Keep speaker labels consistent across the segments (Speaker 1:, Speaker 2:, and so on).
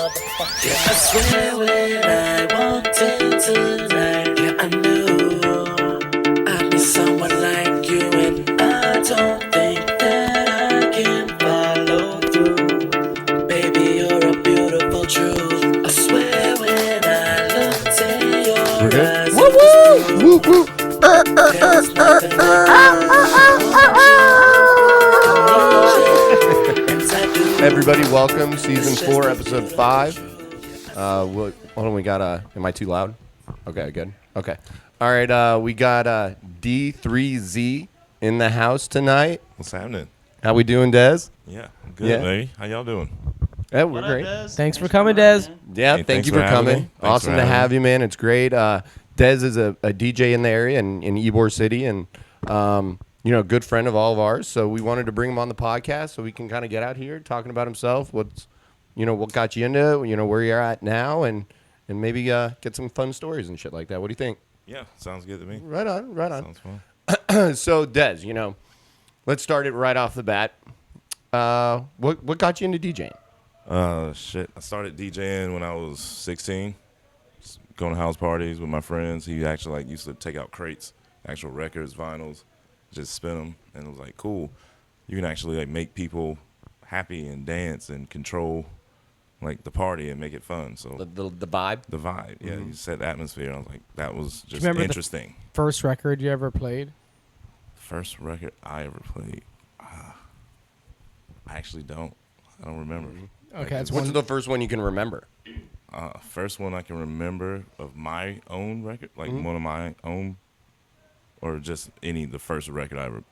Speaker 1: I swear when I walked in tonight, yeah, I knew I need someone like you, and I don't think that I can follow through. Baby, you're a beautiful truth. I swear when I looked in your eyes,
Speaker 2: Woo woo! Woo woo!
Speaker 1: there was nothing
Speaker 2: Everybody, welcome, season 4, episode 5. Hold on, we got am I too loud? Okay, good. Okay, all right. We got D3Z in the house tonight.
Speaker 3: What's happening?
Speaker 2: How we doing, Dez?
Speaker 3: Yeah, I'm good,
Speaker 2: Yeah.
Speaker 3: baby. How y'all doing?
Speaker 2: Yeah, we're great.
Speaker 4: Thanks for coming, Des.
Speaker 2: Yeah,
Speaker 3: Hey,
Speaker 2: thank
Speaker 3: thanks
Speaker 2: you for
Speaker 3: for having
Speaker 2: coming.
Speaker 3: me. Thanks
Speaker 2: Awesome
Speaker 3: for
Speaker 2: to
Speaker 3: having
Speaker 2: have
Speaker 3: me.
Speaker 2: you, man. It's great. Dez is a DJ in the area in Ybor City, and a good friend of all of ours. So we wanted to bring him on the podcast so we can kind of get out here talking about himself. What got you into it, where you're at now, and maybe get some fun stories and shit like that. What do you think?
Speaker 3: Yeah, sounds good to me.
Speaker 2: Right on.
Speaker 3: Sounds fun.
Speaker 2: So Dez, let's start it right off the bat. What got you into DJing?
Speaker 3: Shit. I started DJing when I was 16. Just going to house parties with my friends. He actually used to take out crates, actual records, vinyls, just spin them, and it was cool. You can actually make people happy and dance and control the party and make it fun. So
Speaker 2: The vibe.
Speaker 3: the vibe, yeah, you set the atmosphere. I was that was just
Speaker 4: remember the
Speaker 3: interesting.
Speaker 4: First record you ever played?
Speaker 3: First record I ever played, I actually don't. I don't remember.
Speaker 4: Okay, that's
Speaker 2: What's
Speaker 4: one.
Speaker 2: the first one you can remember?
Speaker 3: First one I can remember of my own record, one of my own, or just the first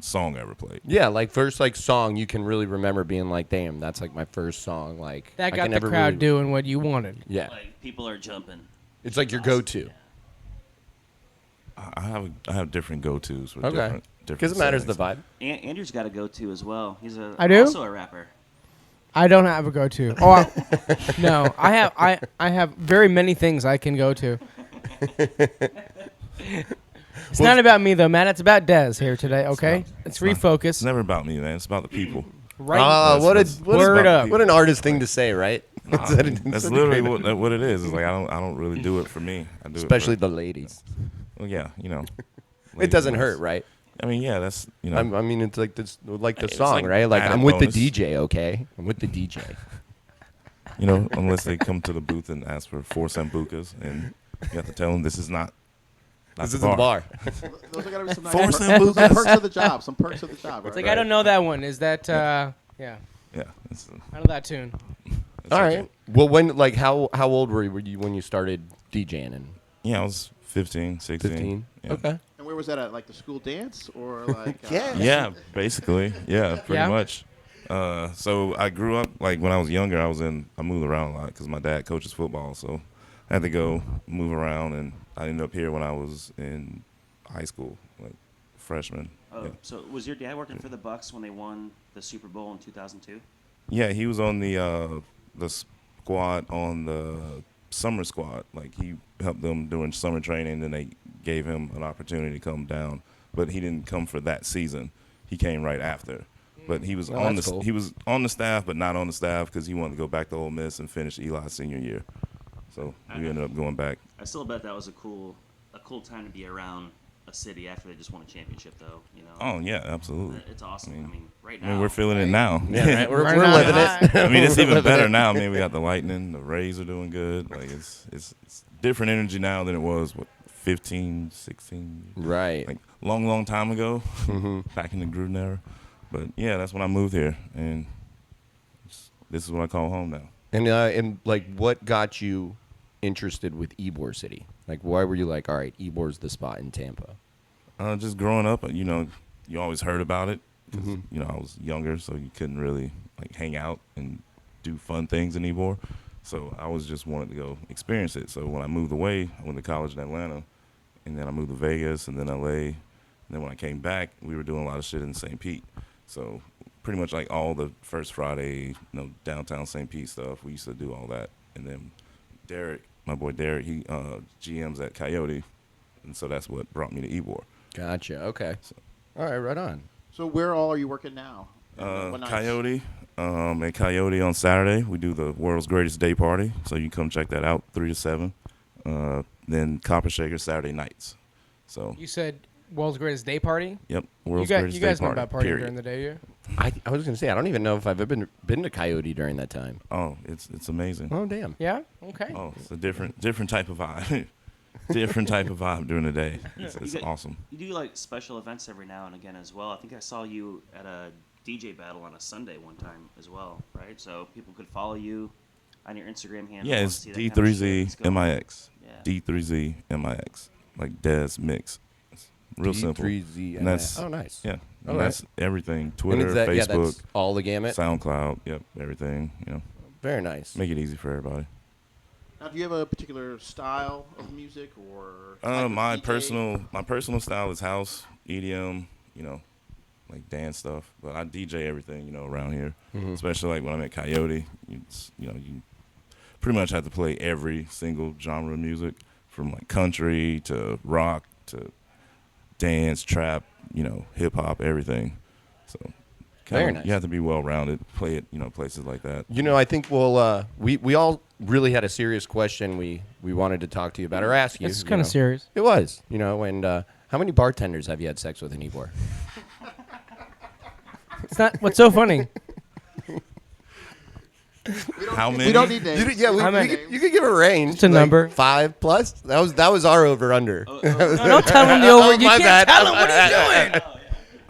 Speaker 3: song I ever played.
Speaker 2: Yeah, first song you can really remember being damn, that's my first song.
Speaker 4: That
Speaker 2: I
Speaker 4: got
Speaker 2: can
Speaker 4: the
Speaker 2: never
Speaker 4: crowd
Speaker 2: really,
Speaker 4: doing what you wanted.
Speaker 2: Yeah,
Speaker 5: People are jumping.
Speaker 2: it's your go-to.
Speaker 3: I have different go-tos for
Speaker 2: Okay,
Speaker 3: different
Speaker 2: because it matters the
Speaker 3: settings.
Speaker 2: vibe.
Speaker 5: Andrew's got a go-to as well. He's
Speaker 4: I do?
Speaker 5: also a rapper.
Speaker 4: I don't have a go-to. No, I have very many things I can go to. It's not about me though, man. It's about Des here today. Okay, let's refocus.
Speaker 3: It's never about me, man. It's about the people.
Speaker 4: Right.
Speaker 2: What an artist thing to say, right?
Speaker 3: That's literally what it is. It's I don't really do it for me. I do
Speaker 2: Especially
Speaker 3: it
Speaker 2: the ladies.
Speaker 3: well, yeah,
Speaker 2: It doesn't hurt, right?
Speaker 3: I mean, yeah, that's
Speaker 2: I mean, it's the
Speaker 3: It's
Speaker 2: song, right?
Speaker 3: added
Speaker 2: I'm with
Speaker 3: bonus.
Speaker 2: the DJ, okay? I'm with the DJ.
Speaker 3: unless they come to the booth and ask for 4 sambucas, and you have to tell them this is not.
Speaker 2: This isn't the bar.
Speaker 6: Those are gotta be some
Speaker 3: Four
Speaker 6: nice
Speaker 3: sambucas.
Speaker 6: some perks of the job. Some perks of the job.
Speaker 4: It's
Speaker 6: Right?
Speaker 4: I don't know that one. Is that yeah?
Speaker 3: Yeah, it's,
Speaker 4: I know that tune.
Speaker 3: it's
Speaker 2: All
Speaker 3: okay.
Speaker 2: right. Well, when how old were you when you started DJing? And
Speaker 3: Yeah, I was 15, 16.
Speaker 2: 15.
Speaker 3: Yeah.
Speaker 2: Okay.
Speaker 6: And where was that at? The school dance or
Speaker 2: Yeah.
Speaker 3: Yeah, basically. Yeah, pretty
Speaker 4: Yeah?
Speaker 3: much. So I grew up, when I was younger, I moved around a lot because my dad coaches football. So I had to go move around, and I ended up here when I was in high school, freshman.
Speaker 5: Oh,
Speaker 3: Yeah.
Speaker 5: so was your dad working for the Bucks when they won the Super Bowl in 2002?
Speaker 3: Yeah, he was on the squad, on the summer squad. He helped them during summer training, then they gave him an opportunity to come down. But he didn't come for that season. He came right after. But he was
Speaker 2: that's cool.
Speaker 3: he was on the staff, but not on the staff because he wanted to go back to Ole Miss and finish Eli's senior year. So we ended up going back.
Speaker 5: I still bet that was a cool time to be around a city after they just won a championship, though.
Speaker 3: Oh yeah, absolutely.
Speaker 5: It's awesome. I mean, right
Speaker 3: I
Speaker 5: now.
Speaker 3: mean, we're feeling it now.
Speaker 2: Yeah, right. We're
Speaker 4: Right now,
Speaker 2: living it.
Speaker 3: I mean, it's
Speaker 2: We're
Speaker 3: even
Speaker 2: living
Speaker 3: better
Speaker 2: it.
Speaker 3: now. I mean, we got the Lightning, the Rays are doing good. It's different energy now than it was 15, 16.
Speaker 2: Right.
Speaker 3: Long time ago,
Speaker 2: Mm-hmm.
Speaker 3: back in the Gruden era. But yeah, that's when I moved here, and this is what I call home now.
Speaker 2: And what got you interested with Ybor City? Why were you all right, Ybor's the spot in Tampa?
Speaker 3: Just growing up, you always heard about it. 'Cause,
Speaker 2: Mm-hmm.
Speaker 3: I was younger, so you couldn't really hang out and do fun things in Ybor. So I was just wanted to go experience it. So when I moved away, I went to college in Atlanta, and then I moved to Vegas, and then LA. And then when I came back, we were doing a lot of shit in St. Pete. So pretty much all the First Friday, downtown St. Pete stuff, we used to do all that. And then Derek, my boy Derek, he GMs at Coyote, and so that's what brought me to Ybor.
Speaker 2: Gotcha. Okay. All right. Right on.
Speaker 6: So where all are you working now? What nights?
Speaker 3: Coyote, At Coyote on Saturday, we do the world's greatest day party, so you can come check that out, 3 to 7. Then Copper Shaker Saturday nights. So,
Speaker 4: You said world's greatest day party.
Speaker 3: yep,
Speaker 4: You
Speaker 3: world's
Speaker 4: guys,
Speaker 3: greatest
Speaker 4: you
Speaker 3: day
Speaker 4: guys know
Speaker 3: party.
Speaker 4: about partying
Speaker 3: period.
Speaker 4: during the day, yeah?
Speaker 2: I was gonna say I don't even know if I've ever been to Coyote during that time.
Speaker 3: Oh, it's amazing.
Speaker 2: Oh damn.
Speaker 4: Yeah. Okay.
Speaker 3: Oh, it's a different type of vibe. Different type of vibe during the day. It's awesome.
Speaker 5: You do like special events every now and again as well. I think I saw you at a DJ battle on a Sunday one time as well, right? So people could follow you on your Instagram handle.
Speaker 3: Yeah,
Speaker 5: and
Speaker 3: it's
Speaker 5: see that kind of shit that's
Speaker 3: D3Z
Speaker 5: going on.
Speaker 3: MIX.
Speaker 5: Yeah.
Speaker 3: D3Z MIX. Like Des Mix. It's real simple.
Speaker 2: D3Z.
Speaker 3: And that's
Speaker 2: Oh nice.
Speaker 3: yeah.
Speaker 2: All
Speaker 3: And
Speaker 2: right.
Speaker 3: that's everything.
Speaker 2: And
Speaker 3: Twitter,
Speaker 2: is that,
Speaker 3: Facebook,
Speaker 2: yeah, that's all the gamut.
Speaker 3: SoundCloud. Yep, everything.
Speaker 2: Very nice.
Speaker 3: Make it easy for everybody.
Speaker 6: Now, do you have a particular style of music or? type of
Speaker 3: My
Speaker 6: DJ?
Speaker 3: personal style is house, EDM, like dance stuff. But I DJ everything, around here.
Speaker 2: Mm-hmm.
Speaker 3: Especially like when I'm at Coyote, you pretty much have to play every single genre of music, from like country to rock to dance, trap, hip hop, everything. So
Speaker 2: Very nice.
Speaker 3: you have to be well rounded. Play it, places like that.
Speaker 2: I think we'll we all really had a serious question we wanted to talk to you about or ask you.
Speaker 4: It's kind of serious.
Speaker 2: It was, and how many bartenders have you had sex with in Ybor?
Speaker 4: It's not. What's so funny?
Speaker 3: How many?
Speaker 6: We don't need names.
Speaker 4: How many?
Speaker 2: You could give a range.
Speaker 4: Just a number.
Speaker 2: 5 plus. That was our over under.
Speaker 4: No, don't tell him the over. You
Speaker 2: my
Speaker 4: can't
Speaker 2: bad.
Speaker 4: tell him what he's doing.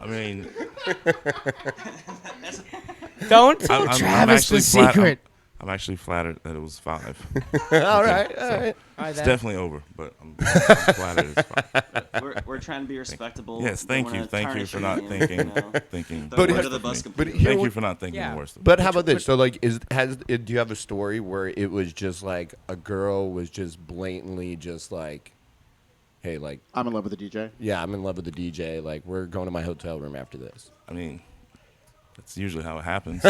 Speaker 3: I mean,
Speaker 4: Don't tell
Speaker 3: I'm
Speaker 4: Travis the
Speaker 3: actually flat-
Speaker 4: secret.
Speaker 3: I'm actually flattered that it was 5.
Speaker 2: all right.
Speaker 3: So,
Speaker 2: All
Speaker 3: it's definitely over, but I'm flattered it's 5.
Speaker 5: We're trying to be respectable.
Speaker 3: Yes,
Speaker 5: We
Speaker 3: thank
Speaker 5: wanna
Speaker 3: you. Thank you
Speaker 5: tarnish
Speaker 3: for
Speaker 5: your
Speaker 3: not
Speaker 5: name,
Speaker 3: thinking.
Speaker 5: Don't
Speaker 2: But
Speaker 5: go
Speaker 2: here-
Speaker 5: to the bus
Speaker 2: but
Speaker 5: completely.
Speaker 2: here
Speaker 3: Thank
Speaker 2: we-
Speaker 3: you for not thinking
Speaker 4: Yeah.
Speaker 3: the worst of it.
Speaker 2: But how about this? So, like, do you have a story where it was just like a girl was just blatantly just like, hey, like,
Speaker 6: I'm in love with the DJ.
Speaker 2: yeah, I'm in love with the DJ. Like, we're going to my hotel room after this.
Speaker 3: I mean, that's usually how it happens.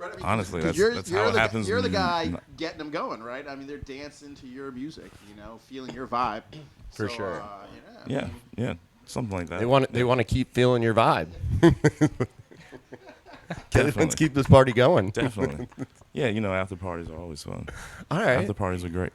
Speaker 6: Right, I mean,
Speaker 3: Honestly,
Speaker 6: 'cause
Speaker 3: that's how it happens.
Speaker 6: You're the guy
Speaker 3: n-
Speaker 6: getting them going, right? I mean, they're dancing to your music, feeling your vibe.
Speaker 2: For
Speaker 6: So,
Speaker 2: sure.
Speaker 3: Yeah, something like that.
Speaker 2: They want to keep feeling your vibe.
Speaker 3: Definitely.
Speaker 2: Let's keep this party going.
Speaker 3: Definitely. Yeah, after parties are always fun.
Speaker 2: All right.
Speaker 3: After parties are great.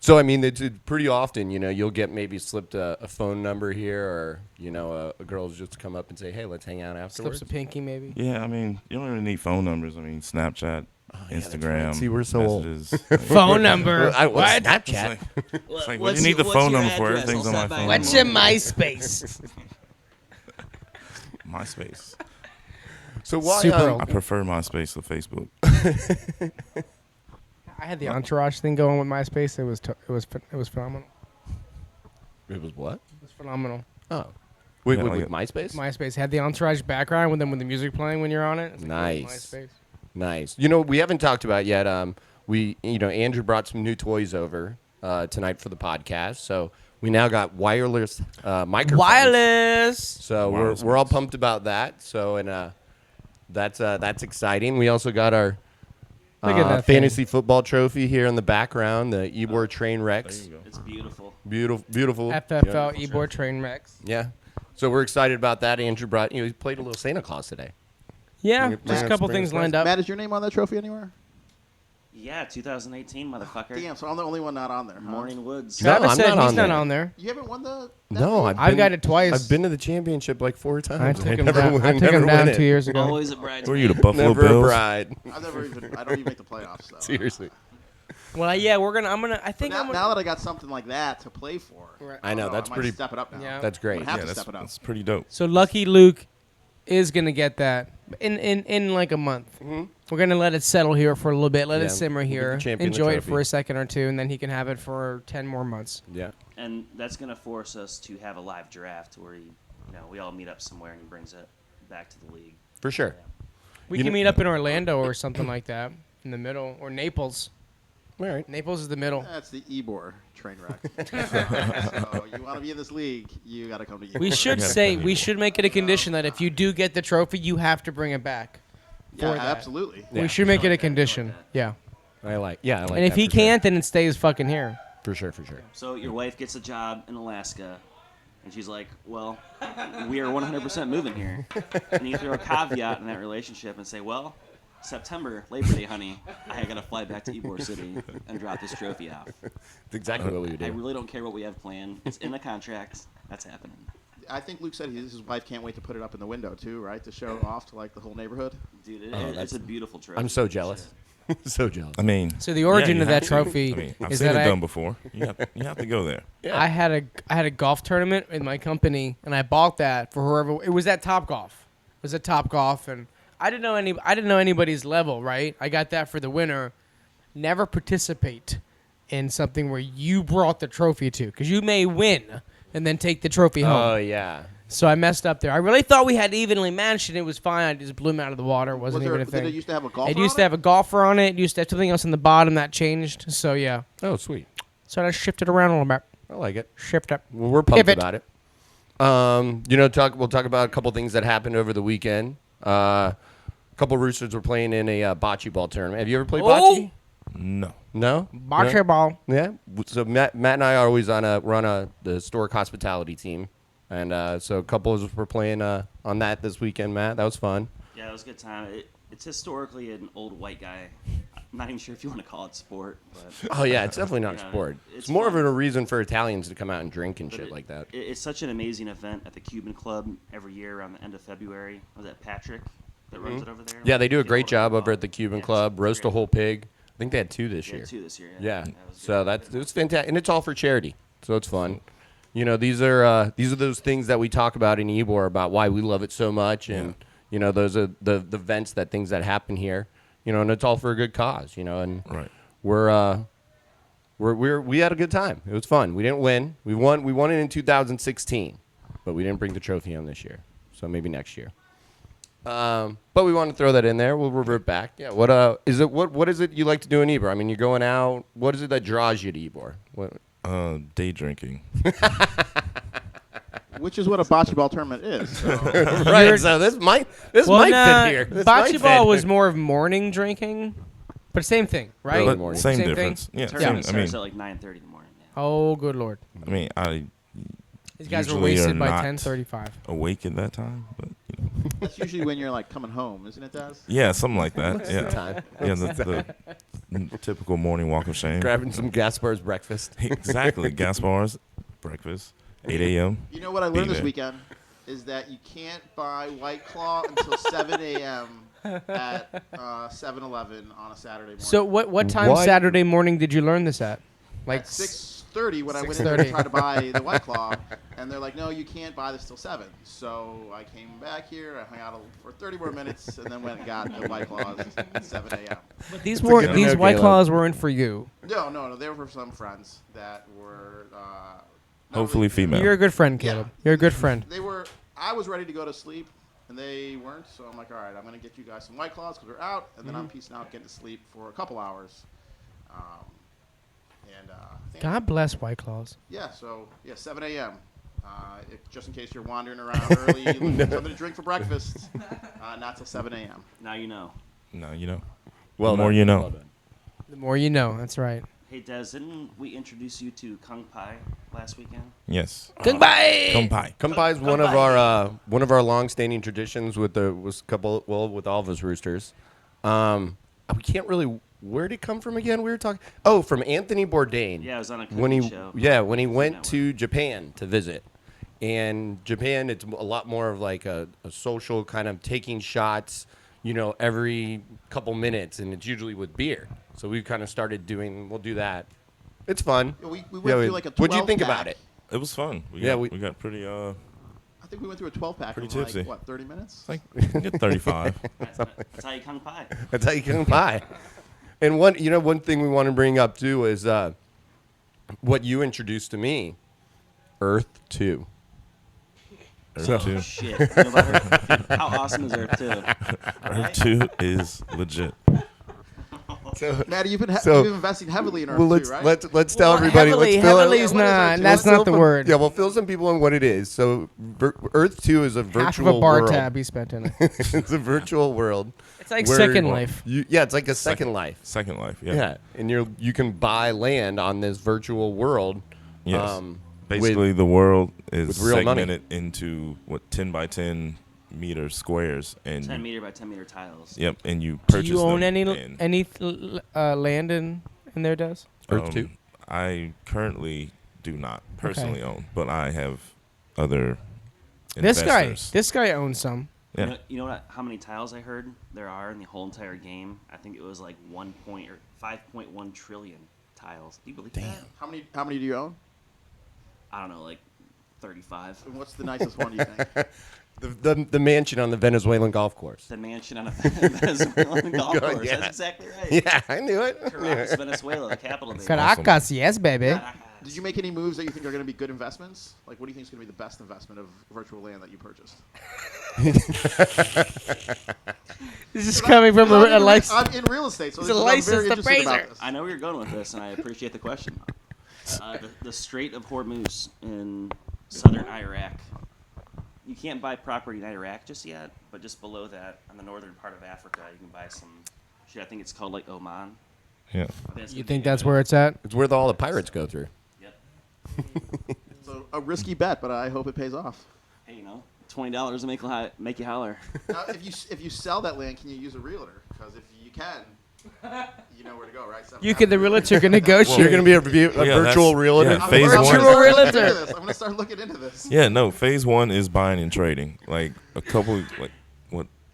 Speaker 2: So I mean, it's pretty often, you'll get maybe slipped a phone number here, or a girl's just come up and say, "Hey, let's hang out afterwards."
Speaker 4: Slips a pinky, maybe.
Speaker 3: Yeah, I mean, you don't really need phone numbers. I mean, Snapchat,
Speaker 2: that's
Speaker 3: Instagram.
Speaker 2: right. See, we're so old.
Speaker 3: messages.
Speaker 4: Phone number.
Speaker 2: What?
Speaker 3: It's
Speaker 2: Snapchat.
Speaker 3: like, what do you need the phone number for? Everything's on my phone.
Speaker 4: What's your MySpace?
Speaker 3: MySpace.
Speaker 2: So why?
Speaker 4: Super old.
Speaker 3: I prefer MySpace to Facebook.
Speaker 4: I had the entourage thing going with MySpace. It was phenomenal.
Speaker 2: It was what?
Speaker 4: It was phenomenal.
Speaker 2: Oh, wait,
Speaker 3: Yeah,
Speaker 2: with
Speaker 3: like
Speaker 2: MySpace?
Speaker 4: MySpace had the entourage background with the music playing when you're on it. It's like,
Speaker 2: Nice.
Speaker 4: MySpace.
Speaker 2: Nice. We haven't talked about yet. Andrew brought some new toys over tonight for the podcast. So we now got wireless microphones.
Speaker 4: Wireless.
Speaker 2: So
Speaker 3: Wireless
Speaker 2: we're all
Speaker 3: mics.
Speaker 2: pumped about that. So that's exciting. We also got our
Speaker 4: Look at that thing.
Speaker 2: fantasy football trophy here in the background. The Ybor Train Rex.
Speaker 3: There you go.
Speaker 5: It's beautiful.
Speaker 2: Beautiful.
Speaker 4: FFL Ybor Train Rex.
Speaker 2: Yeah. So we're excited about that. Andrew brought. He played a little Santa Claus today.
Speaker 4: Yeah,
Speaker 2: Bring it-
Speaker 4: just a couple
Speaker 2: bring it
Speaker 4: things
Speaker 2: back.
Speaker 4: lined up.
Speaker 6: Matt, is your name on that trophy anywhere?
Speaker 5: Yeah, 2018, motherfucker.
Speaker 6: Damn, so I'm the only one not on there. Huh?
Speaker 5: Morning Woods.
Speaker 2: No,
Speaker 4: Travis
Speaker 2: I'm
Speaker 4: said
Speaker 2: not
Speaker 4: he's
Speaker 2: on
Speaker 4: not
Speaker 2: there.
Speaker 4: on there.
Speaker 6: You haven't won the?
Speaker 2: No,
Speaker 4: I've got it twice.
Speaker 2: I've been to the championship like 4 times.
Speaker 4: I took him
Speaker 2: never
Speaker 4: down.
Speaker 2: win-
Speaker 4: I took
Speaker 2: never
Speaker 4: him down
Speaker 2: win it.
Speaker 4: 2 years ago.
Speaker 5: Always a bridesmaid.
Speaker 3: Who are you, the Buffalo
Speaker 2: Never a
Speaker 3: Bills?
Speaker 2: bride.
Speaker 6: I don't even make the playoffs. So.
Speaker 2: Seriously.
Speaker 4: Well, yeah, I think
Speaker 6: Now,
Speaker 4: I'm
Speaker 6: now that I got something like that to play for,
Speaker 4: Right.
Speaker 2: I know,
Speaker 6: don't
Speaker 2: that's
Speaker 6: I might
Speaker 2: pretty-
Speaker 6: Step it up now.
Speaker 4: Yeah.
Speaker 2: That's great.
Speaker 6: I'm gonna have
Speaker 3: Yeah,
Speaker 6: to
Speaker 3: that's,
Speaker 6: step it up.
Speaker 3: that's pretty dope.
Speaker 4: So Lucky Luke is gonna get that in like a month. We're gonna let it settle here for a little bit, let
Speaker 2: Yeah,
Speaker 4: it simmer
Speaker 2: we'll give
Speaker 4: here,
Speaker 2: the champion the
Speaker 4: enjoy it
Speaker 2: trophy.
Speaker 4: for a second or two, and then he can have it for 10 more months.
Speaker 2: Yeah.
Speaker 5: And that's going to force us to have a live draft where we all meet up somewhere and he brings it back to the league.
Speaker 2: For sure.
Speaker 4: We
Speaker 2: You
Speaker 4: can
Speaker 2: know-
Speaker 4: meet up in Orlando or something like that in the middle, or Naples.
Speaker 2: All right.
Speaker 4: Naples is the middle.
Speaker 6: That's the Ybor train wreck. so you want to be in this league, you got to come to Ybor.
Speaker 4: We should
Speaker 3: Yeah.
Speaker 4: say we should make it a condition that if you do get the trophy, you have to bring it back.
Speaker 6: Yeah,
Speaker 4: for that.
Speaker 6: absolutely.
Speaker 2: Yeah.
Speaker 4: We should make it a
Speaker 5: that.
Speaker 4: condition. Yeah.
Speaker 2: I like. Yeah, I like.
Speaker 4: And if
Speaker 2: that
Speaker 4: he
Speaker 2: for sure.
Speaker 4: can't, then it stays fucking here.
Speaker 2: for sure.
Speaker 5: So your wife gets a job in Alaska. And she's like, well, we are 100% moving here. And you throw a caveat in that relationship and say, well, September, Labor Day, honey, I got to fly back to Ybor City and drop this trophy off.
Speaker 2: That's exactly what we would
Speaker 5: I
Speaker 2: do.
Speaker 5: really don't care what we have planned. It's in the contract. That's happening.
Speaker 6: I think Luke said his wife can't wait to put it up in the window too, right? To show off to like the whole neighborhood.
Speaker 5: Dude,
Speaker 2: Oh,
Speaker 5: it's a beautiful trophy.
Speaker 2: I'm so jealous. So jealous.
Speaker 3: I mean,
Speaker 4: So the origin
Speaker 3: you
Speaker 4: of
Speaker 3: have
Speaker 4: that
Speaker 3: to.
Speaker 4: trophy
Speaker 3: I mean, I've
Speaker 4: is
Speaker 3: seen
Speaker 4: that
Speaker 3: it
Speaker 4: I-
Speaker 3: done before. You have to go there.
Speaker 2: Yeah.
Speaker 4: I had a golf tournament in my company, and I bought that for whoever. It was at Top Golf. It was at Top Golf, and I didn't know anybody's level. Right, I got that for the winner. Never participate in something where you brought the trophy to, because you may win and then take the trophy home.
Speaker 2: Oh yeah.
Speaker 4: So I messed up there. I really thought we had evenly matched, and it was fine. I just blew him out of the water. It wasn't even a thing.
Speaker 6: Did it used to have a golfer?
Speaker 4: It used to have a golfer on it. It used to have something else on the bottom that changed. So yeah.
Speaker 2: Oh sweet.
Speaker 4: So I shifted around a little bit.
Speaker 2: I like it.
Speaker 4: Shift up.
Speaker 2: Well, we're pumped
Speaker 4: Pivot.
Speaker 2: about it. We'll talk about a couple things that happened over the weekend. A couple Roosters were playing in a bocce ball tournament. Have you ever played bocce?
Speaker 3: No.
Speaker 2: No.
Speaker 4: Bocce
Speaker 2: No?
Speaker 4: ball.
Speaker 2: Yeah. So Matt and I are always run the historic hospitality team, and so a couple of us were playing on that this weekend. Matt, that was fun.
Speaker 5: Yeah, it was a good time. It's historically an old white guy. I'm not even sure if you want to call it sport, but
Speaker 2: Oh yeah, it's definitely not a
Speaker 5: Yeah,
Speaker 2: sport.
Speaker 5: it's
Speaker 2: It's more
Speaker 5: fun.
Speaker 2: of a reason for Italians to come out and drink and
Speaker 5: but
Speaker 2: shit like that.
Speaker 5: It's such an amazing event at the Cuban Club every year around the end of February. Was that Patrick that runs it over there?
Speaker 2: Yeah, they do a
Speaker 5: Get
Speaker 2: great
Speaker 5: hold of
Speaker 2: job
Speaker 5: him.
Speaker 2: over at the Cuban
Speaker 5: Yeah,
Speaker 2: Club.
Speaker 5: it's
Speaker 2: Roast a
Speaker 5: great.
Speaker 2: whole pig. I think they had 2 this
Speaker 5: Yeah,
Speaker 2: year.
Speaker 5: 2 this year.
Speaker 2: Yeah.
Speaker 5: That was
Speaker 2: So
Speaker 5: good.
Speaker 2: it's fantastic, and it's all for charity. So it's fun. You know, these are those things that we talk about in Ybor about why we love it so much, and you know, those are the events things that happen here. You know, and it's all for a good cause. You know, and
Speaker 3: Right.
Speaker 2: we had a good time. It was fun. We didn't win. We won it in 2016, but we didn't bring the trophy home this year. So maybe next year. But we want to throw that in there. We'll revert back. Yeah. What is it? What is it you like to do in Ybor? I mean, you're going out. What is it that draws you to Ybor? What?
Speaker 3: Day drinking.
Speaker 6: Which is what a bocce ball tournament is. So.
Speaker 2: Right. So this might fit here. This might
Speaker 4: Bocce ball
Speaker 2: fit.
Speaker 4: was more of morning drinking, but same thing, right?
Speaker 2: Early
Speaker 3: But
Speaker 2: morning.
Speaker 3: same
Speaker 4: Same
Speaker 3: difference. Yeah.
Speaker 5: Tournament
Speaker 3: Same, I
Speaker 5: starts
Speaker 3: mean,
Speaker 5: at like 9:30 in the morning. Yeah.
Speaker 4: Oh, good lord! These guys were
Speaker 3: Usually
Speaker 4: wasted
Speaker 3: are
Speaker 4: by
Speaker 3: not.
Speaker 4: 10:35.
Speaker 3: awake at that time, but you know.
Speaker 6: That's usually when you're like coming home, isn't it, Daz?
Speaker 3: Yeah, something like that. Yeah.
Speaker 2: Time.
Speaker 3: Yeah, the typical morning walk of shame.
Speaker 2: Grabbing some Gaspar's breakfast.
Speaker 3: Exactly. Gas bars, breakfast, 8 a.m.
Speaker 6: You know what I
Speaker 3: Be
Speaker 6: learned this
Speaker 3: there.
Speaker 6: weekend is that you can't buy White Claw until 7 a.m. at 7-Eleven on a Saturday morning.
Speaker 4: So what time
Speaker 2: What?
Speaker 4: Saturday morning did you learn this at? Like
Speaker 6: at 6:30 when I went in to
Speaker 4: 6:30.
Speaker 6: try to buy the White Claw, and they're like, "No, you can't buy this till 7." So I came back here, I hung out for 30 more minutes, and then went and got the White Claws at 7 a.m.
Speaker 4: these
Speaker 2: a good
Speaker 4: these
Speaker 2: note,
Speaker 4: White
Speaker 2: Caleb.
Speaker 4: Claws weren't for you.
Speaker 6: No, they were for some friends that were. Not
Speaker 3: Hopefully
Speaker 6: really-
Speaker 3: female.
Speaker 4: You're a good friend, Caleb.
Speaker 6: Yeah.
Speaker 4: You're a good friend.
Speaker 6: They were. I was ready to go to sleep, and they weren't. So I'm like, all right, I'm gonna get you guys some White Claws because we're out, and then I'm peacing out, getting to sleep for a couple hours. I think-
Speaker 4: God bless White Claws.
Speaker 6: Yeah. So 7 a.m. Just in case you're wandering around early, looking for something to drink for breakfast, not till 7 a.m.
Speaker 5: Now you know.
Speaker 3: No, you know.
Speaker 2: Well
Speaker 3: the more
Speaker 2: done.
Speaker 3: you know.
Speaker 2: Well done.
Speaker 4: The more you know. That's right.
Speaker 5: Hey Des, didn't we introduce you to Kung Pai last weekend?
Speaker 3: Yes.
Speaker 4: Goodbye.
Speaker 3: Come pie.
Speaker 2: Kampai is one of our long-standing traditions with with all of us Roosters. We can't really. Where did it come from again? We were talking. Oh, from Anthony Bourdain.
Speaker 5: Yeah, it was on a
Speaker 2: when
Speaker 5: cooking
Speaker 2: he
Speaker 5: show.
Speaker 2: when he went
Speaker 5: Network.
Speaker 2: to Japan to visit. And Japan, it's a lot more of like a social kind of taking shots, you know, every couple minutes, and it's usually with beer. So we've kind of started doing. We'll do that. It's fun.
Speaker 6: Yeah, we went
Speaker 2: Yeah,
Speaker 6: through like a 12
Speaker 2: what'd you think
Speaker 6: pack.
Speaker 2: about it?
Speaker 3: It was fun. We
Speaker 2: Yeah,
Speaker 3: got,
Speaker 2: we-
Speaker 3: we got pretty
Speaker 6: I think we went through a 12 pack
Speaker 3: Pretty
Speaker 6: in
Speaker 3: tipsy.
Speaker 6: like what 30 minutes.
Speaker 3: like we get 35.
Speaker 5: That's how you Kung Pai.
Speaker 2: That's how you can buy. And one thing we want to bring up too is what you introduced to me, Earth 2.
Speaker 3: Earth 2.
Speaker 5: Shit. You know about Earth? How awesome is Earth 2?
Speaker 3: Earth 2 is legit.
Speaker 2: So,
Speaker 6: Maddie, you've been
Speaker 2: So-
Speaker 6: investing heavily in Earth
Speaker 2: well,
Speaker 6: too,
Speaker 2: let's
Speaker 6: right?
Speaker 2: let's tell everybody.
Speaker 4: Heavily,
Speaker 2: Let's fill
Speaker 4: heavily
Speaker 2: it-
Speaker 4: is
Speaker 6: what is
Speaker 4: not.
Speaker 6: Earth
Speaker 4: That's
Speaker 6: two?
Speaker 4: not the
Speaker 2: Fill-
Speaker 4: word.
Speaker 2: Yeah, we'll fill some people in what it is. So, Earth 2 is a virtual
Speaker 4: Half of a bar
Speaker 2: world.
Speaker 4: tab he spent in it.
Speaker 2: It's a virtual world.
Speaker 4: It's like
Speaker 2: where-
Speaker 4: Second Life.
Speaker 2: It's like a second life.
Speaker 3: Second life.
Speaker 2: Yeah.
Speaker 3: Yeah.
Speaker 2: And you can buy land on this virtual world.
Speaker 3: Yes. Basically, the world is
Speaker 2: with real money.
Speaker 3: segmented into 10 by 10 meter squares, and
Speaker 5: 10 meter by 10 meter tiles.
Speaker 3: Yep, and you
Speaker 4: Do
Speaker 3: purchase.
Speaker 4: you own
Speaker 3: them
Speaker 4: any land in there, Des?
Speaker 2: Earth 2?
Speaker 3: I currently do not personally own, but I have other
Speaker 4: This
Speaker 3: investors.
Speaker 4: guy owns some.
Speaker 3: Yeah.
Speaker 5: You know what? How many tiles I heard there are in the whole entire game? I think it was like 5.1 trillion tiles. Do you believe that?
Speaker 6: How many do you own?
Speaker 5: I don't know, like 35.
Speaker 6: And what's the nicest one, do you think?
Speaker 2: The mansion on the Venezuelan golf course.
Speaker 5: The mansion on a Venezuelan golf
Speaker 2: Good,
Speaker 5: course.
Speaker 2: yeah.
Speaker 5: That's exactly right.
Speaker 2: Yeah, I knew it.
Speaker 5: Caracas, Venezuela, the capital. Baby.
Speaker 4: Caracas, yes, baby.
Speaker 5: Caracas.
Speaker 6: Did you make any moves that you think are going to be good investments? Like, what do you think is going to be the best investment of virtual land that you purchased?
Speaker 4: This is coming from a license.
Speaker 6: I'm in real estate, so
Speaker 4: He's a
Speaker 6: I'm very
Speaker 4: licensed
Speaker 6: interested about
Speaker 4: appraiser.
Speaker 6: this.
Speaker 5: I know where you're going with this, and I appreciate the question. The Strait of Hormuz in southern Iraq. You can't buy property in Iraq just yet, but just below that, on the northern part of Africa, you can buy some shit. I think it's called like Oman.
Speaker 3: Yeah.
Speaker 4: You think that's where it's at?
Speaker 2: It's where all the pirates go through.
Speaker 5: Yep.
Speaker 6: So a risky bet, but I hope it pays off.
Speaker 5: Hey, you know, $20 to make you holler.
Speaker 6: Now, if you sell that land, can you use a realtor? Because if you can, you know where to go, right?
Speaker 4: The realtor can negotiate.
Speaker 2: You're going to be a virtual realtor.
Speaker 3: Yeah, phase
Speaker 6: I'm
Speaker 3: one.
Speaker 6: gonna start looking
Speaker 4: realtor.
Speaker 6: into this. I'm going to start looking into this.
Speaker 3: Yeah, no. Phase 1 is buying and trading. Like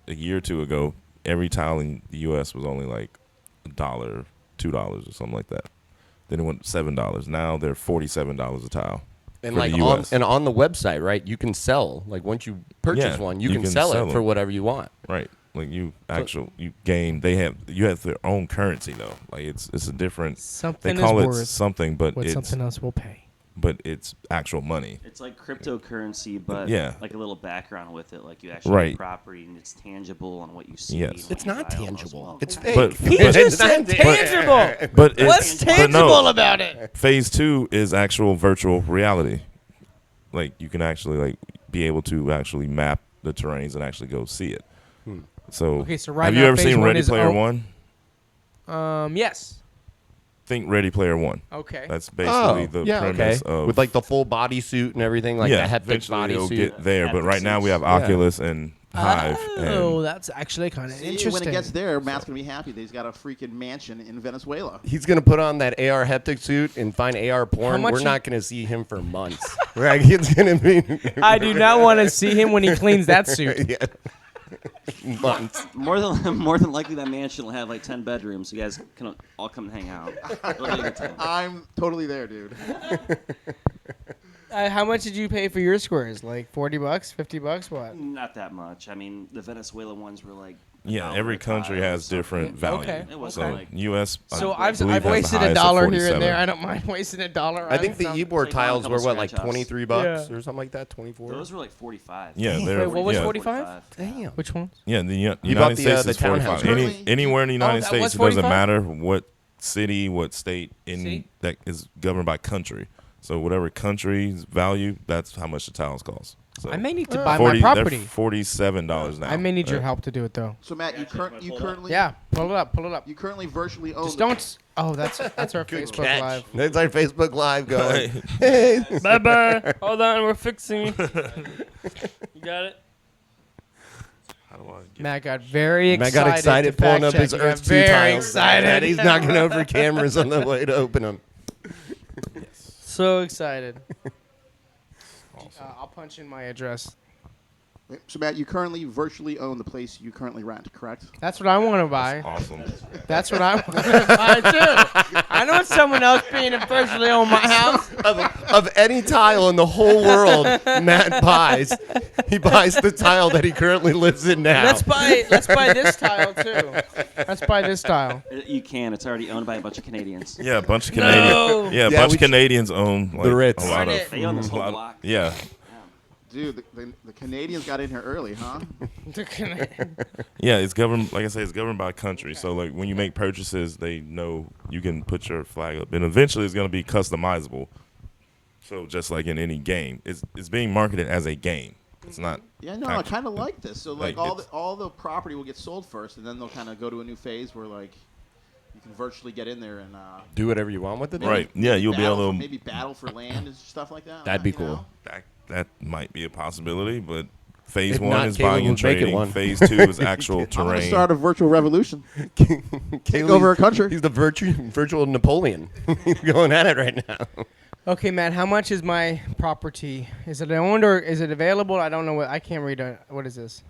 Speaker 3: a year or two ago, every tile in the U.S. was only like $1, $2 or something like that. Then it went $7. Now they're $47 a tile.
Speaker 2: And
Speaker 3: for
Speaker 2: like
Speaker 3: the US.
Speaker 2: on the website, right? You can sell. Like once you purchase one, you can sell it for
Speaker 3: them.
Speaker 2: whatever you want.
Speaker 3: Right. Like you gain. You have their own currency though. Like it's a different.
Speaker 4: Something
Speaker 3: They call
Speaker 4: is
Speaker 3: it
Speaker 4: worth
Speaker 3: something, but
Speaker 4: what
Speaker 3: it's
Speaker 4: something else will pay.
Speaker 3: but it's actual money.
Speaker 5: It's like cryptocurrency, but
Speaker 3: Yeah.
Speaker 5: like a little background with it. Like you actually
Speaker 3: Right.
Speaker 5: have property and it's tangible on what you see.
Speaker 3: Yes.
Speaker 5: and what
Speaker 2: It's
Speaker 5: you
Speaker 2: not
Speaker 5: buy almost
Speaker 2: tangible.
Speaker 5: well.
Speaker 2: It's fake.
Speaker 3: But
Speaker 4: He
Speaker 3: but-
Speaker 4: just said tangible.
Speaker 3: but it's,
Speaker 4: What's
Speaker 3: but
Speaker 4: tangible
Speaker 3: no,
Speaker 4: about it?
Speaker 3: Phase 2 is actual virtual reality. Like you can actually like be able to actually map the terrains and actually go see it. So,
Speaker 4: Okay, so right
Speaker 3: have
Speaker 4: now
Speaker 3: you ever
Speaker 4: phase
Speaker 3: seen
Speaker 4: one
Speaker 3: Ready
Speaker 4: is
Speaker 3: Player
Speaker 4: own-
Speaker 3: One?
Speaker 4: Yes.
Speaker 3: Think Ready Player One.
Speaker 4: Okay.
Speaker 3: That's basically the premise of
Speaker 2: with like the full bodysuit and everything, like the hectic
Speaker 3: eventually it'll
Speaker 2: bodysuit.
Speaker 3: get there, but
Speaker 5: Hectic
Speaker 3: right now we have
Speaker 5: suits.
Speaker 3: Oculus and Hive.
Speaker 4: Oh,
Speaker 3: And
Speaker 4: that's actually kind of
Speaker 6: See,
Speaker 4: interesting.
Speaker 6: when it gets there, Matt's going to be happy that he's got a freaking mansion in Venezuela.
Speaker 2: He's gonna put on that AR hectic suit and find AR porn.
Speaker 4: much
Speaker 2: We're
Speaker 4: you-
Speaker 2: not gonna see him for months. Right? It's gonna be
Speaker 4: I do not want to see him when he cleans that suit.
Speaker 2: yeah. months.
Speaker 5: More than likely, that mansion will have like 10 bedrooms. So you guys can all come and hang out. It'll be a good time.
Speaker 6: I'm totally there, dude.
Speaker 4: How much did you pay for your squares? Like $40, $50? What?
Speaker 5: Not that much. I mean, the Venezuela ones were like.
Speaker 3: yeah,
Speaker 5: $1
Speaker 3: every
Speaker 5: a
Speaker 3: country
Speaker 5: tile,
Speaker 3: has
Speaker 5: so-
Speaker 3: different value.
Speaker 4: Okay.
Speaker 5: It was
Speaker 3: So
Speaker 5: like.
Speaker 3: U.S.
Speaker 4: So
Speaker 3: I
Speaker 4: I've
Speaker 3: believe has the
Speaker 4: wasted
Speaker 3: highest
Speaker 4: a
Speaker 3: of
Speaker 4: dollar here
Speaker 3: 47.
Speaker 4: and there. I don't mind wasting a dollar.
Speaker 2: I think the Ybor
Speaker 5: Take on a
Speaker 2: tiles
Speaker 5: couple
Speaker 2: were what, like
Speaker 5: scratch offs.
Speaker 2: $23
Speaker 4: Yeah.
Speaker 2: or something like that, 24.
Speaker 5: Those were like 45.
Speaker 3: Yeah, they're
Speaker 4: Wait, what was
Speaker 3: yeah,
Speaker 4: 45?
Speaker 2: Damn.
Speaker 4: Which ones?
Speaker 3: Yeah, the
Speaker 2: You bought
Speaker 3: United
Speaker 2: the,
Speaker 3: States
Speaker 2: the
Speaker 3: is 45.
Speaker 2: townhouse.
Speaker 3: Anywhere in the United
Speaker 4: that was
Speaker 3: States, it doesn't
Speaker 4: 45?
Speaker 3: matter what city, what state
Speaker 4: See?
Speaker 3: that is governed by country. So whatever country's value, that's how much the tiles cost. So
Speaker 4: I may need to buy
Speaker 3: 40
Speaker 4: my
Speaker 3: they're
Speaker 4: property.
Speaker 3: $47 now.
Speaker 4: I may need your
Speaker 3: Right.
Speaker 4: help to do it though.
Speaker 6: So Matt, you currently
Speaker 4: Yeah, pull it up. Pull it up.
Speaker 6: you currently virtually own.
Speaker 4: Just don't. Oh, that's our Facebook
Speaker 2: Catch.
Speaker 4: Live.
Speaker 2: That's our Facebook Live going.
Speaker 4: Bye bye. Hold on, we're fixing. You got it.
Speaker 3: How do I get
Speaker 4: Matt got very
Speaker 2: Matt
Speaker 4: excited.
Speaker 2: got excited
Speaker 4: to
Speaker 2: pulling
Speaker 4: fact
Speaker 2: up
Speaker 4: check.
Speaker 2: his
Speaker 4: He got
Speaker 2: Earth 2
Speaker 4: very
Speaker 2: tiles.
Speaker 4: excited.
Speaker 2: And he's knocking over cameras on the way to open them.
Speaker 4: So excited. I'll punch in my address.
Speaker 6: So Matt, you currently virtually own the place you currently rent, correct?
Speaker 4: That's what I want to buy.
Speaker 3: awesome?
Speaker 4: That's what I want to buy too. I know someone else being in personally own my house.
Speaker 2: Of any tile in the whole world Matt buys, he buys the tile that he currently lives in now.
Speaker 4: Let's buy this tile too. Let's buy this tile.
Speaker 5: You can. It's already owned by a bunch of Canadians.
Speaker 3: Yeah, a bunch of
Speaker 4: No.
Speaker 3: Canadians. Yeah, a
Speaker 2: Yeah,
Speaker 3: bunch
Speaker 2: we
Speaker 3: of Canadians own like,
Speaker 2: The Ritz.
Speaker 3: a lot of.
Speaker 5: They own this whole
Speaker 3: a lot-
Speaker 5: block.
Speaker 3: Yeah,
Speaker 6: Dude, the Canadians got in here early, huh?
Speaker 3: yeah. It's governed, like I say, it's governed by country. So like when you make purchases, they know you can put your flag up, and eventually it's going to be customizable. So just like in any game, it's being marketed as a game. It's not.
Speaker 6: Yeah, no, I kind of like this. So like
Speaker 3: Like,
Speaker 6: all the property will get sold first, and then they'll kind of go to a new phase where like you can virtually get in there and
Speaker 2: Do whatever you want with it.
Speaker 3: Right. Yeah, you'll be able to.
Speaker 6: maybe battle for land and stuff like that.
Speaker 2: That'd be
Speaker 6: you
Speaker 2: cool.
Speaker 6: know?
Speaker 3: That might be a possibility, but phase
Speaker 2: If
Speaker 3: 1
Speaker 2: not,
Speaker 3: is
Speaker 2: Caleb
Speaker 3: buying and
Speaker 2: would make it
Speaker 3: trading.
Speaker 2: one.
Speaker 3: Phase 2 is actual
Speaker 6: I'm gonna
Speaker 3: terrain.
Speaker 6: start a virtual revolution.
Speaker 2: Take
Speaker 6: over a country.
Speaker 2: He's the virtual Napoleon. He's going at it right now.
Speaker 4: Okay, Matt. How much is my property? Is it owned or is it available? I don't know. I can't read it. What is this?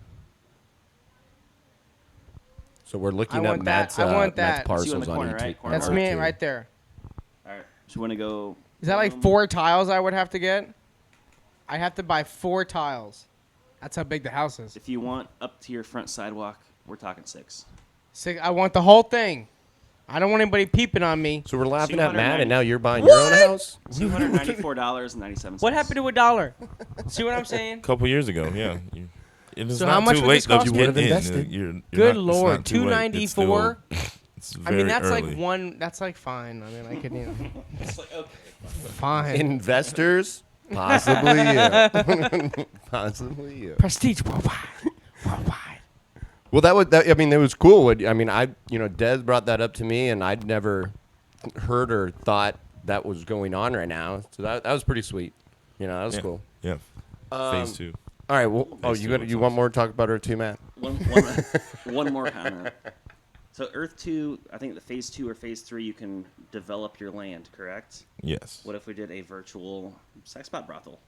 Speaker 2: So we're looking
Speaker 4: I
Speaker 2: at
Speaker 4: want that.
Speaker 2: Matt's,
Speaker 4: I want
Speaker 2: Matt's
Speaker 4: that.
Speaker 2: parcels
Speaker 5: See you in the
Speaker 2: on
Speaker 5: corner,
Speaker 2: YouTube.
Speaker 5: right? Corner
Speaker 4: That's
Speaker 5: bar.
Speaker 4: me
Speaker 2: R2.
Speaker 4: right there.
Speaker 5: All right. So we want to go.
Speaker 4: Is that like 4 tiles I would have to get? I have to buy 4 tiles. That's how big the house is.
Speaker 5: If you want up to your front sidewalk, we're talking 6.
Speaker 4: I want the whole thing. I don't want anybody peeping on me.
Speaker 2: So we're laughing at Matt,
Speaker 5: 290.
Speaker 2: and now you're buying your own house?
Speaker 5: $294.97.
Speaker 4: What happened to $1? See what I'm saying?
Speaker 3: A couple years ago, yeah. It is
Speaker 4: So
Speaker 3: not
Speaker 4: how much
Speaker 3: too
Speaker 4: would
Speaker 3: late
Speaker 4: this
Speaker 3: though
Speaker 4: cost
Speaker 3: to
Speaker 4: me?
Speaker 3: get
Speaker 2: You would've
Speaker 3: in.
Speaker 2: invested.
Speaker 3: You're
Speaker 4: Good
Speaker 3: not,
Speaker 4: Lord,
Speaker 3: it's not too late. It's still-
Speaker 4: $294.
Speaker 3: It's
Speaker 4: I mean,
Speaker 3: very
Speaker 4: that's
Speaker 3: early.
Speaker 4: like one. That's like fine. I mean, I could, you know, fine.
Speaker 2: Investors? Possibly you. Possibly you.
Speaker 4: Prestige worldwide. Worldwide.
Speaker 2: Well, it was cool. Des brought that up to me, and I'd never heard or thought that was going on right now. So that was pretty sweet. That was
Speaker 3: Yeah.
Speaker 2: cool.
Speaker 3: Yeah. Phase 2.
Speaker 2: All right. Well,
Speaker 3: Phase two,
Speaker 2: you want more to talk about her too, Matt?
Speaker 5: One more comment. So Earth 2, I think the Phase 2 or Phase 3, you can develop your land, correct?
Speaker 3: Yes.
Speaker 5: What if we did a virtual sex bot brothel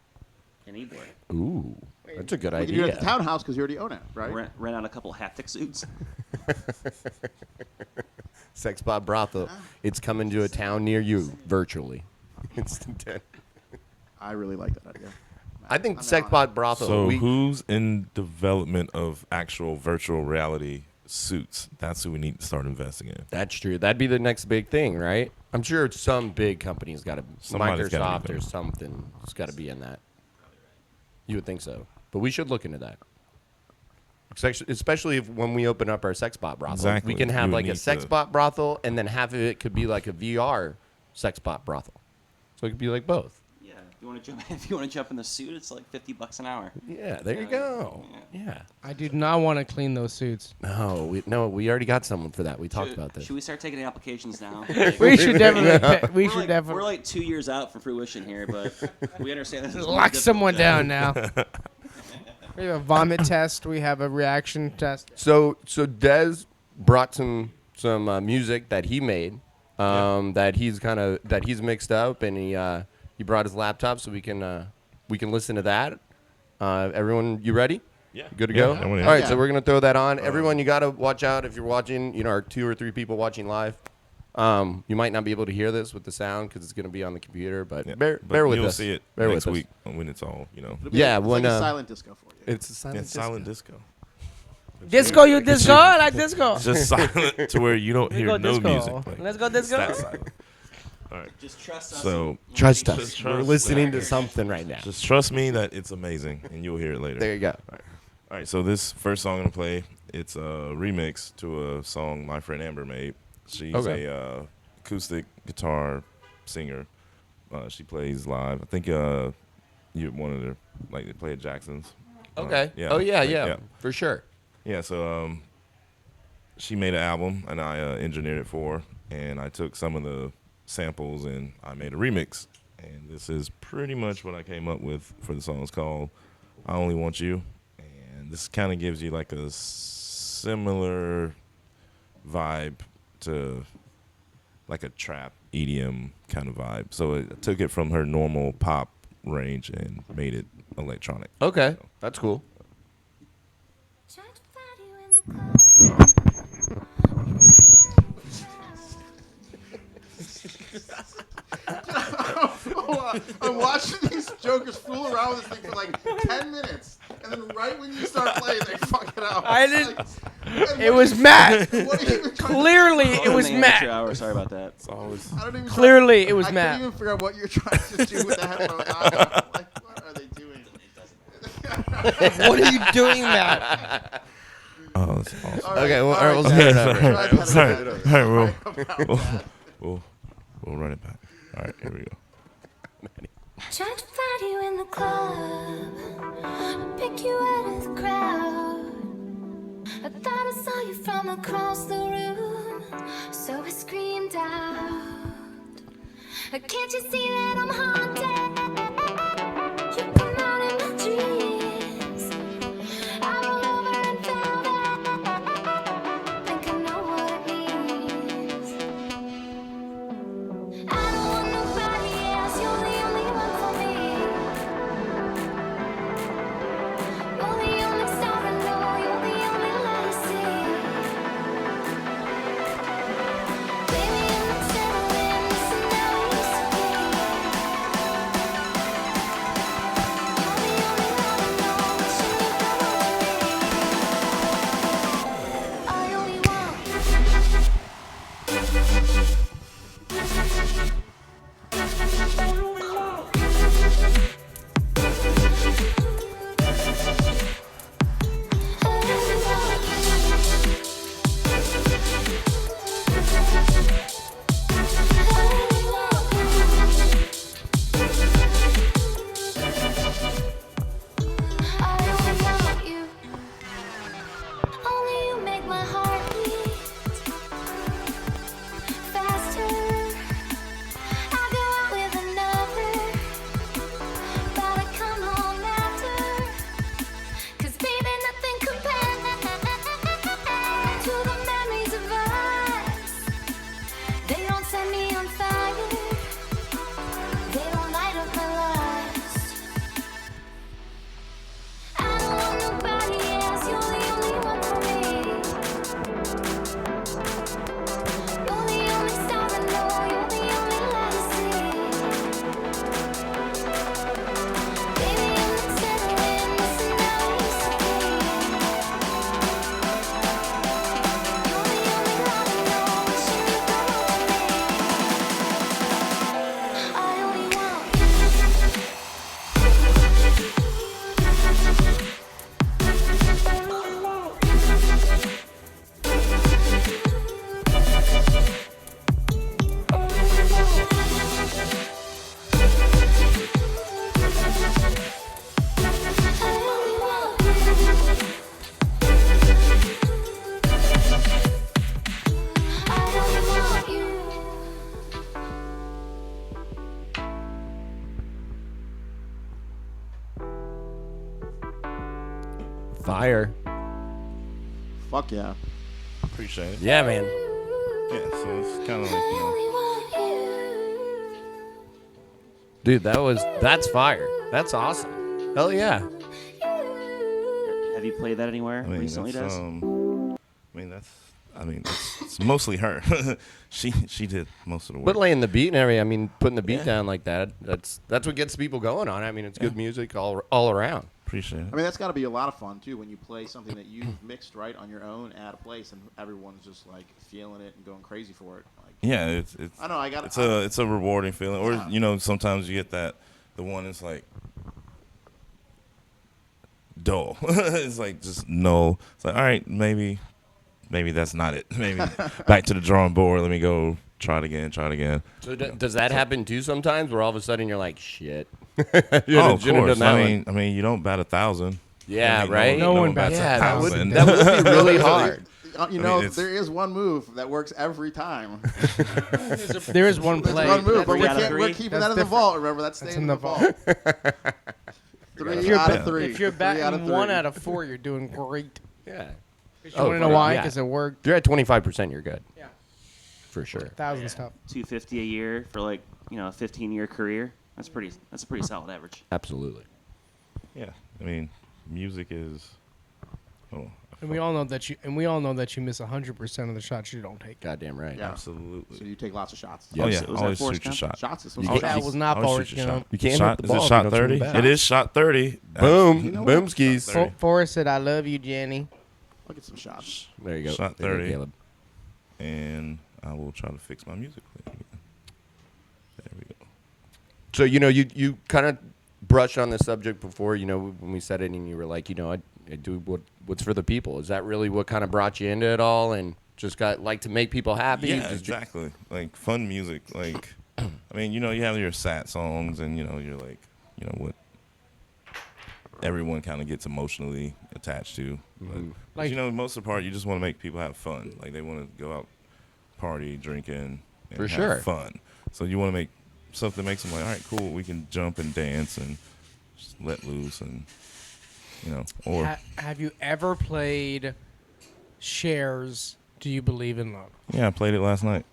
Speaker 5: in Ybor?
Speaker 2: Ooh, that's a good
Speaker 6: We can do it
Speaker 2: idea.
Speaker 6: at the townhouse because you already own it, right?
Speaker 5: Rent out a couple haptic suits.
Speaker 2: Sex Bot Brothel. It's coming to a town near you virtually.
Speaker 6: I really like that idea.
Speaker 2: I think
Speaker 6: I'm
Speaker 2: Sex
Speaker 6: down.
Speaker 2: Bot Brothel.
Speaker 3: So who's in development of actual virtual reality suits? That's who we need to start investing in.
Speaker 2: That's true. That'd be the next big thing, right? I'm sure some big company's got to,
Speaker 3: Somebody's gotta
Speaker 2: Microsoft
Speaker 3: be
Speaker 2: or
Speaker 3: there.
Speaker 2: something, has got to be in that. You would think so, but we should look into that. Especially when we open up our sex bot brothel,
Speaker 3: Exactly.
Speaker 2: we can have
Speaker 3: You would
Speaker 2: like a
Speaker 3: need
Speaker 2: sex
Speaker 3: to-
Speaker 2: bot brothel, and then half of it could be like a VR sex bot brothel. So it could be like both.
Speaker 5: Yeah. If you want to jump in the suit, it's like $50 an hour.
Speaker 2: Yeah, there you go. Yeah.
Speaker 4: I do not want to clean those suits.
Speaker 2: No, we already got someone for that. We talked about this.
Speaker 5: Should we start taking applications now?
Speaker 4: We should definitely. We
Speaker 5: We're
Speaker 4: should
Speaker 5: like,
Speaker 4: definitely
Speaker 5: We're like 2 years out from fruition here, but we understand this is more
Speaker 4: lock
Speaker 5: difficult
Speaker 4: someone
Speaker 5: now.
Speaker 4: down now. We have a vomit test. We have a reaction test.
Speaker 2: So Des brought some music that he made, that he's mixed up, and he brought his laptop so we can listen to that. Everyone, you ready?
Speaker 3: Yeah.
Speaker 2: Good to
Speaker 3: Yeah,
Speaker 2: go.
Speaker 3: I
Speaker 2: All
Speaker 3: wanna
Speaker 2: right,
Speaker 3: hear
Speaker 2: so
Speaker 6: it.
Speaker 2: we're gonna throw that on. Everyone, you gotta watch out if you're watching. Our 2 or 3 people watching live. You might not be able to hear this with the sound because it's gonna be on the computer, but
Speaker 3: Yeah.
Speaker 2: bear
Speaker 3: But
Speaker 2: with
Speaker 3: you'll
Speaker 2: us.
Speaker 3: see it
Speaker 2: Bear
Speaker 3: next
Speaker 2: with
Speaker 3: week when it's all,
Speaker 6: It'll be
Speaker 2: Yeah,
Speaker 6: like, it's
Speaker 2: when,
Speaker 6: like a silent disco for you.
Speaker 2: It's a silent.
Speaker 3: It's silent disco.
Speaker 4: Disco, you disco. I like disco.
Speaker 3: It's just silent to where you don't
Speaker 4: Let's
Speaker 3: hear
Speaker 4: go
Speaker 3: no
Speaker 4: disco.
Speaker 3: music. Like,
Speaker 4: Let's go
Speaker 3: it's
Speaker 4: disco.
Speaker 3: that silent. All right.
Speaker 5: Just trust us.
Speaker 3: So
Speaker 2: Trust
Speaker 3: Just
Speaker 2: us.
Speaker 3: trust
Speaker 2: We're
Speaker 3: us.
Speaker 2: listening to something right now.
Speaker 3: just trust me that it's amazing, and you'll hear it later.
Speaker 2: There you go.
Speaker 3: All right, so this first song I'm gonna play, it's a remix to a song my friend Amber made. She's
Speaker 2: Okay.
Speaker 3: a acoustic guitar singer. She plays live. I think you wanted to like to play at Jackson's.
Speaker 2: Okay.
Speaker 3: Yeah.
Speaker 2: Oh yeah,
Speaker 3: Like,
Speaker 2: yeah, for sure.
Speaker 3: Yeah. So she made an album, and I engineered it for her, and I took some of the samples and I made a remix. And this is pretty much what I came up with for the song. It's called "I Only Want You." This kind of gives you like a similar vibe to like a trap EDM kind of vibe. So I took it from her normal pop range and made it electronic.
Speaker 2: Okay, that's cool.
Speaker 6: I'm watching these jokers fool around with this thing for like 10 minutes, and then right when you start playing, they fuck it up.
Speaker 4: I
Speaker 6: It's
Speaker 4: didn't-
Speaker 6: like, and
Speaker 4: It
Speaker 6: what
Speaker 4: was
Speaker 6: are you-
Speaker 4: Matt.
Speaker 6: what are you even trying to-
Speaker 4: Clearly, it was
Speaker 5: In the amateur
Speaker 4: Matt.
Speaker 5: hour, sorry about that.
Speaker 3: It's always
Speaker 6: I don't even
Speaker 4: Clearly, it was
Speaker 6: I
Speaker 4: Matt.
Speaker 6: couldn't even figure out what you're trying to do with the headphones on. Like, what are they doing?
Speaker 4: What are you doing, Matt?
Speaker 3: oh, that's awesome.
Speaker 6: All right,
Speaker 2: Okay, well,
Speaker 6: all
Speaker 2: all right,
Speaker 6: right,
Speaker 2: we'll start it over.
Speaker 6: Try that
Speaker 3: Sorry.
Speaker 6: again.
Speaker 3: All right,
Speaker 6: Sorry about that.
Speaker 3: we'll run it back. All right, here we go.
Speaker 7: Tried to find you in the club, pick you out of the crowd. I thought I saw you from across the room. So I screamed out, can't you see that I'm haunted? You come out in my dreams. I roll over and fell back. Think I know what it means. I don't want nobody else. You're the only one for me. You're the only star I know. You're the only light I see. Baby, I'm not settling. This is how it used to be. You're the only love I know. Wishing you come home to me. I only want. Only you make my heart beat faster. I go out with another, but I come home after. 'Cause baby, nothing compares to the memories of us. They don't set me on fire. They don't light up my lust. I don't want nobody else. You're the only one for me. You're the only star I know. You're the only light I see. Baby, I'm not settling. This is how it used to be. You're the only love I know. Wishing you come home to me. I only want.
Speaker 2: Fire.
Speaker 6: Fuck yeah.
Speaker 3: Appreciate it.
Speaker 2: Yeah, man.
Speaker 3: Yeah, so it's kind of like,
Speaker 2: Dude, that's fire. That's awesome. Hell yeah.
Speaker 5: Have you played that anywhere
Speaker 3: I mean,
Speaker 5: recently,
Speaker 3: that's,
Speaker 5: Des?
Speaker 3: it's mostly her. she did most of the work.
Speaker 2: But laying the beat and everything, I mean, putting the beat down like that, that's what gets people going on. I mean, it's good music all around.
Speaker 3: Appreciate it.
Speaker 6: I mean, that's got to be a lot of fun too when you play something that you've mixed right on your own at a place and everyone's just like feeling it and going crazy for it. Like,
Speaker 3: Yeah, it's
Speaker 6: I know I got
Speaker 3: it's a rewarding feeling. Or
Speaker 6: Yeah.
Speaker 3: sometimes you get the one that's like dull. It's like just no. It's like, all right, maybe that's not it. Maybe back to the drawing board. Let me go try it again.
Speaker 2: So does that happen too sometimes, where all of a sudden you're like, shit?
Speaker 3: Oh, of course. I mean, you don't bat 1,000.
Speaker 2: Yeah,
Speaker 3: I mean,
Speaker 2: right?
Speaker 4: No one
Speaker 3: bats
Speaker 2: Yeah, that would
Speaker 3: 1,000.
Speaker 2: that would be really hard.
Speaker 6: You
Speaker 3: I
Speaker 6: know,
Speaker 3: mean, it's-
Speaker 6: there is one move that works every time.
Speaker 4: There is one
Speaker 6: There's
Speaker 4: play.
Speaker 6: one move, but
Speaker 5: Three out of
Speaker 6: we're
Speaker 5: three?
Speaker 6: keeping
Speaker 4: That's
Speaker 6: that in the
Speaker 4: different.
Speaker 6: vault. Remember, that's staying
Speaker 4: That's
Speaker 6: in the vault.
Speaker 4: If
Speaker 6: 3
Speaker 4: you're,
Speaker 6: out
Speaker 4: ba-
Speaker 6: of 3.
Speaker 4: if you're
Speaker 6: 3 out of
Speaker 4: batting
Speaker 6: 3.
Speaker 4: 1 out of 4, you're doing great.
Speaker 2: Yeah.
Speaker 4: You
Speaker 2: Oh,
Speaker 4: want to know
Speaker 2: for-
Speaker 4: why?
Speaker 2: yeah.
Speaker 4: Because it worked.
Speaker 2: If you're at 25%, you're good.
Speaker 4: Yeah.
Speaker 2: For sure.
Speaker 4: 1,000 stuff.
Speaker 5: $250 a year for like a 15-year career. That's a pretty solid average.
Speaker 2: Absolutely.
Speaker 3: Yeah, I mean, music is. Oh,
Speaker 4: And we all know that you miss 100% of the shots you don't take.
Speaker 2: Goddamn right.
Speaker 6: Yeah.
Speaker 3: absolutely.
Speaker 6: So you take lots of shots.
Speaker 2: Yeah.
Speaker 3: Oh yeah,
Speaker 5: Was that
Speaker 3: always
Speaker 5: Forrest
Speaker 3: shoot your
Speaker 5: Gump?
Speaker 3: shot.
Speaker 6: Shots is
Speaker 2: You
Speaker 6: supposed
Speaker 2: can't-
Speaker 6: to
Speaker 4: That was not
Speaker 3: Always
Speaker 4: Forrest
Speaker 3: shoot your
Speaker 4: Gump.
Speaker 3: shot.
Speaker 2: You can't
Speaker 3: Shot,
Speaker 2: hit the
Speaker 3: is
Speaker 2: ball
Speaker 3: it
Speaker 2: if
Speaker 3: shot
Speaker 2: you don't swing
Speaker 3: 30?
Speaker 2: back.
Speaker 3: It is shot 30.
Speaker 2: Boom.
Speaker 6: You know what?
Speaker 2: Boomskis.
Speaker 3: Shot 30.
Speaker 4: Forrest said, "I love you, Jenny."
Speaker 6: Look at some shots.
Speaker 2: There you go.
Speaker 3: Shot
Speaker 2: There you go,
Speaker 3: 30.
Speaker 2: Caleb.
Speaker 3: And I will try to fix my music. There we go.
Speaker 2: So, you kind of brushed on this subject before, when we said it, and you were like, I do what's for the people. Is that really what kind of brought you into it all, and just got like to make people happy?
Speaker 3: Yeah, exactly. Like fun music. Like, I mean, you have your sad songs, and you're like, what everyone kind of gets emotionally attached to. But,
Speaker 4: Like-
Speaker 3: most of the part, you just want to make people have fun. Like they want to go out, party, drinking, and
Speaker 2: For
Speaker 3: have
Speaker 2: sure.
Speaker 3: fun. So you want to make something that makes them like, all right, cool, we can jump and dance and just let loose and, or
Speaker 4: Have you ever played Cher's Do You Believe in Love?
Speaker 3: yeah, I played it last night.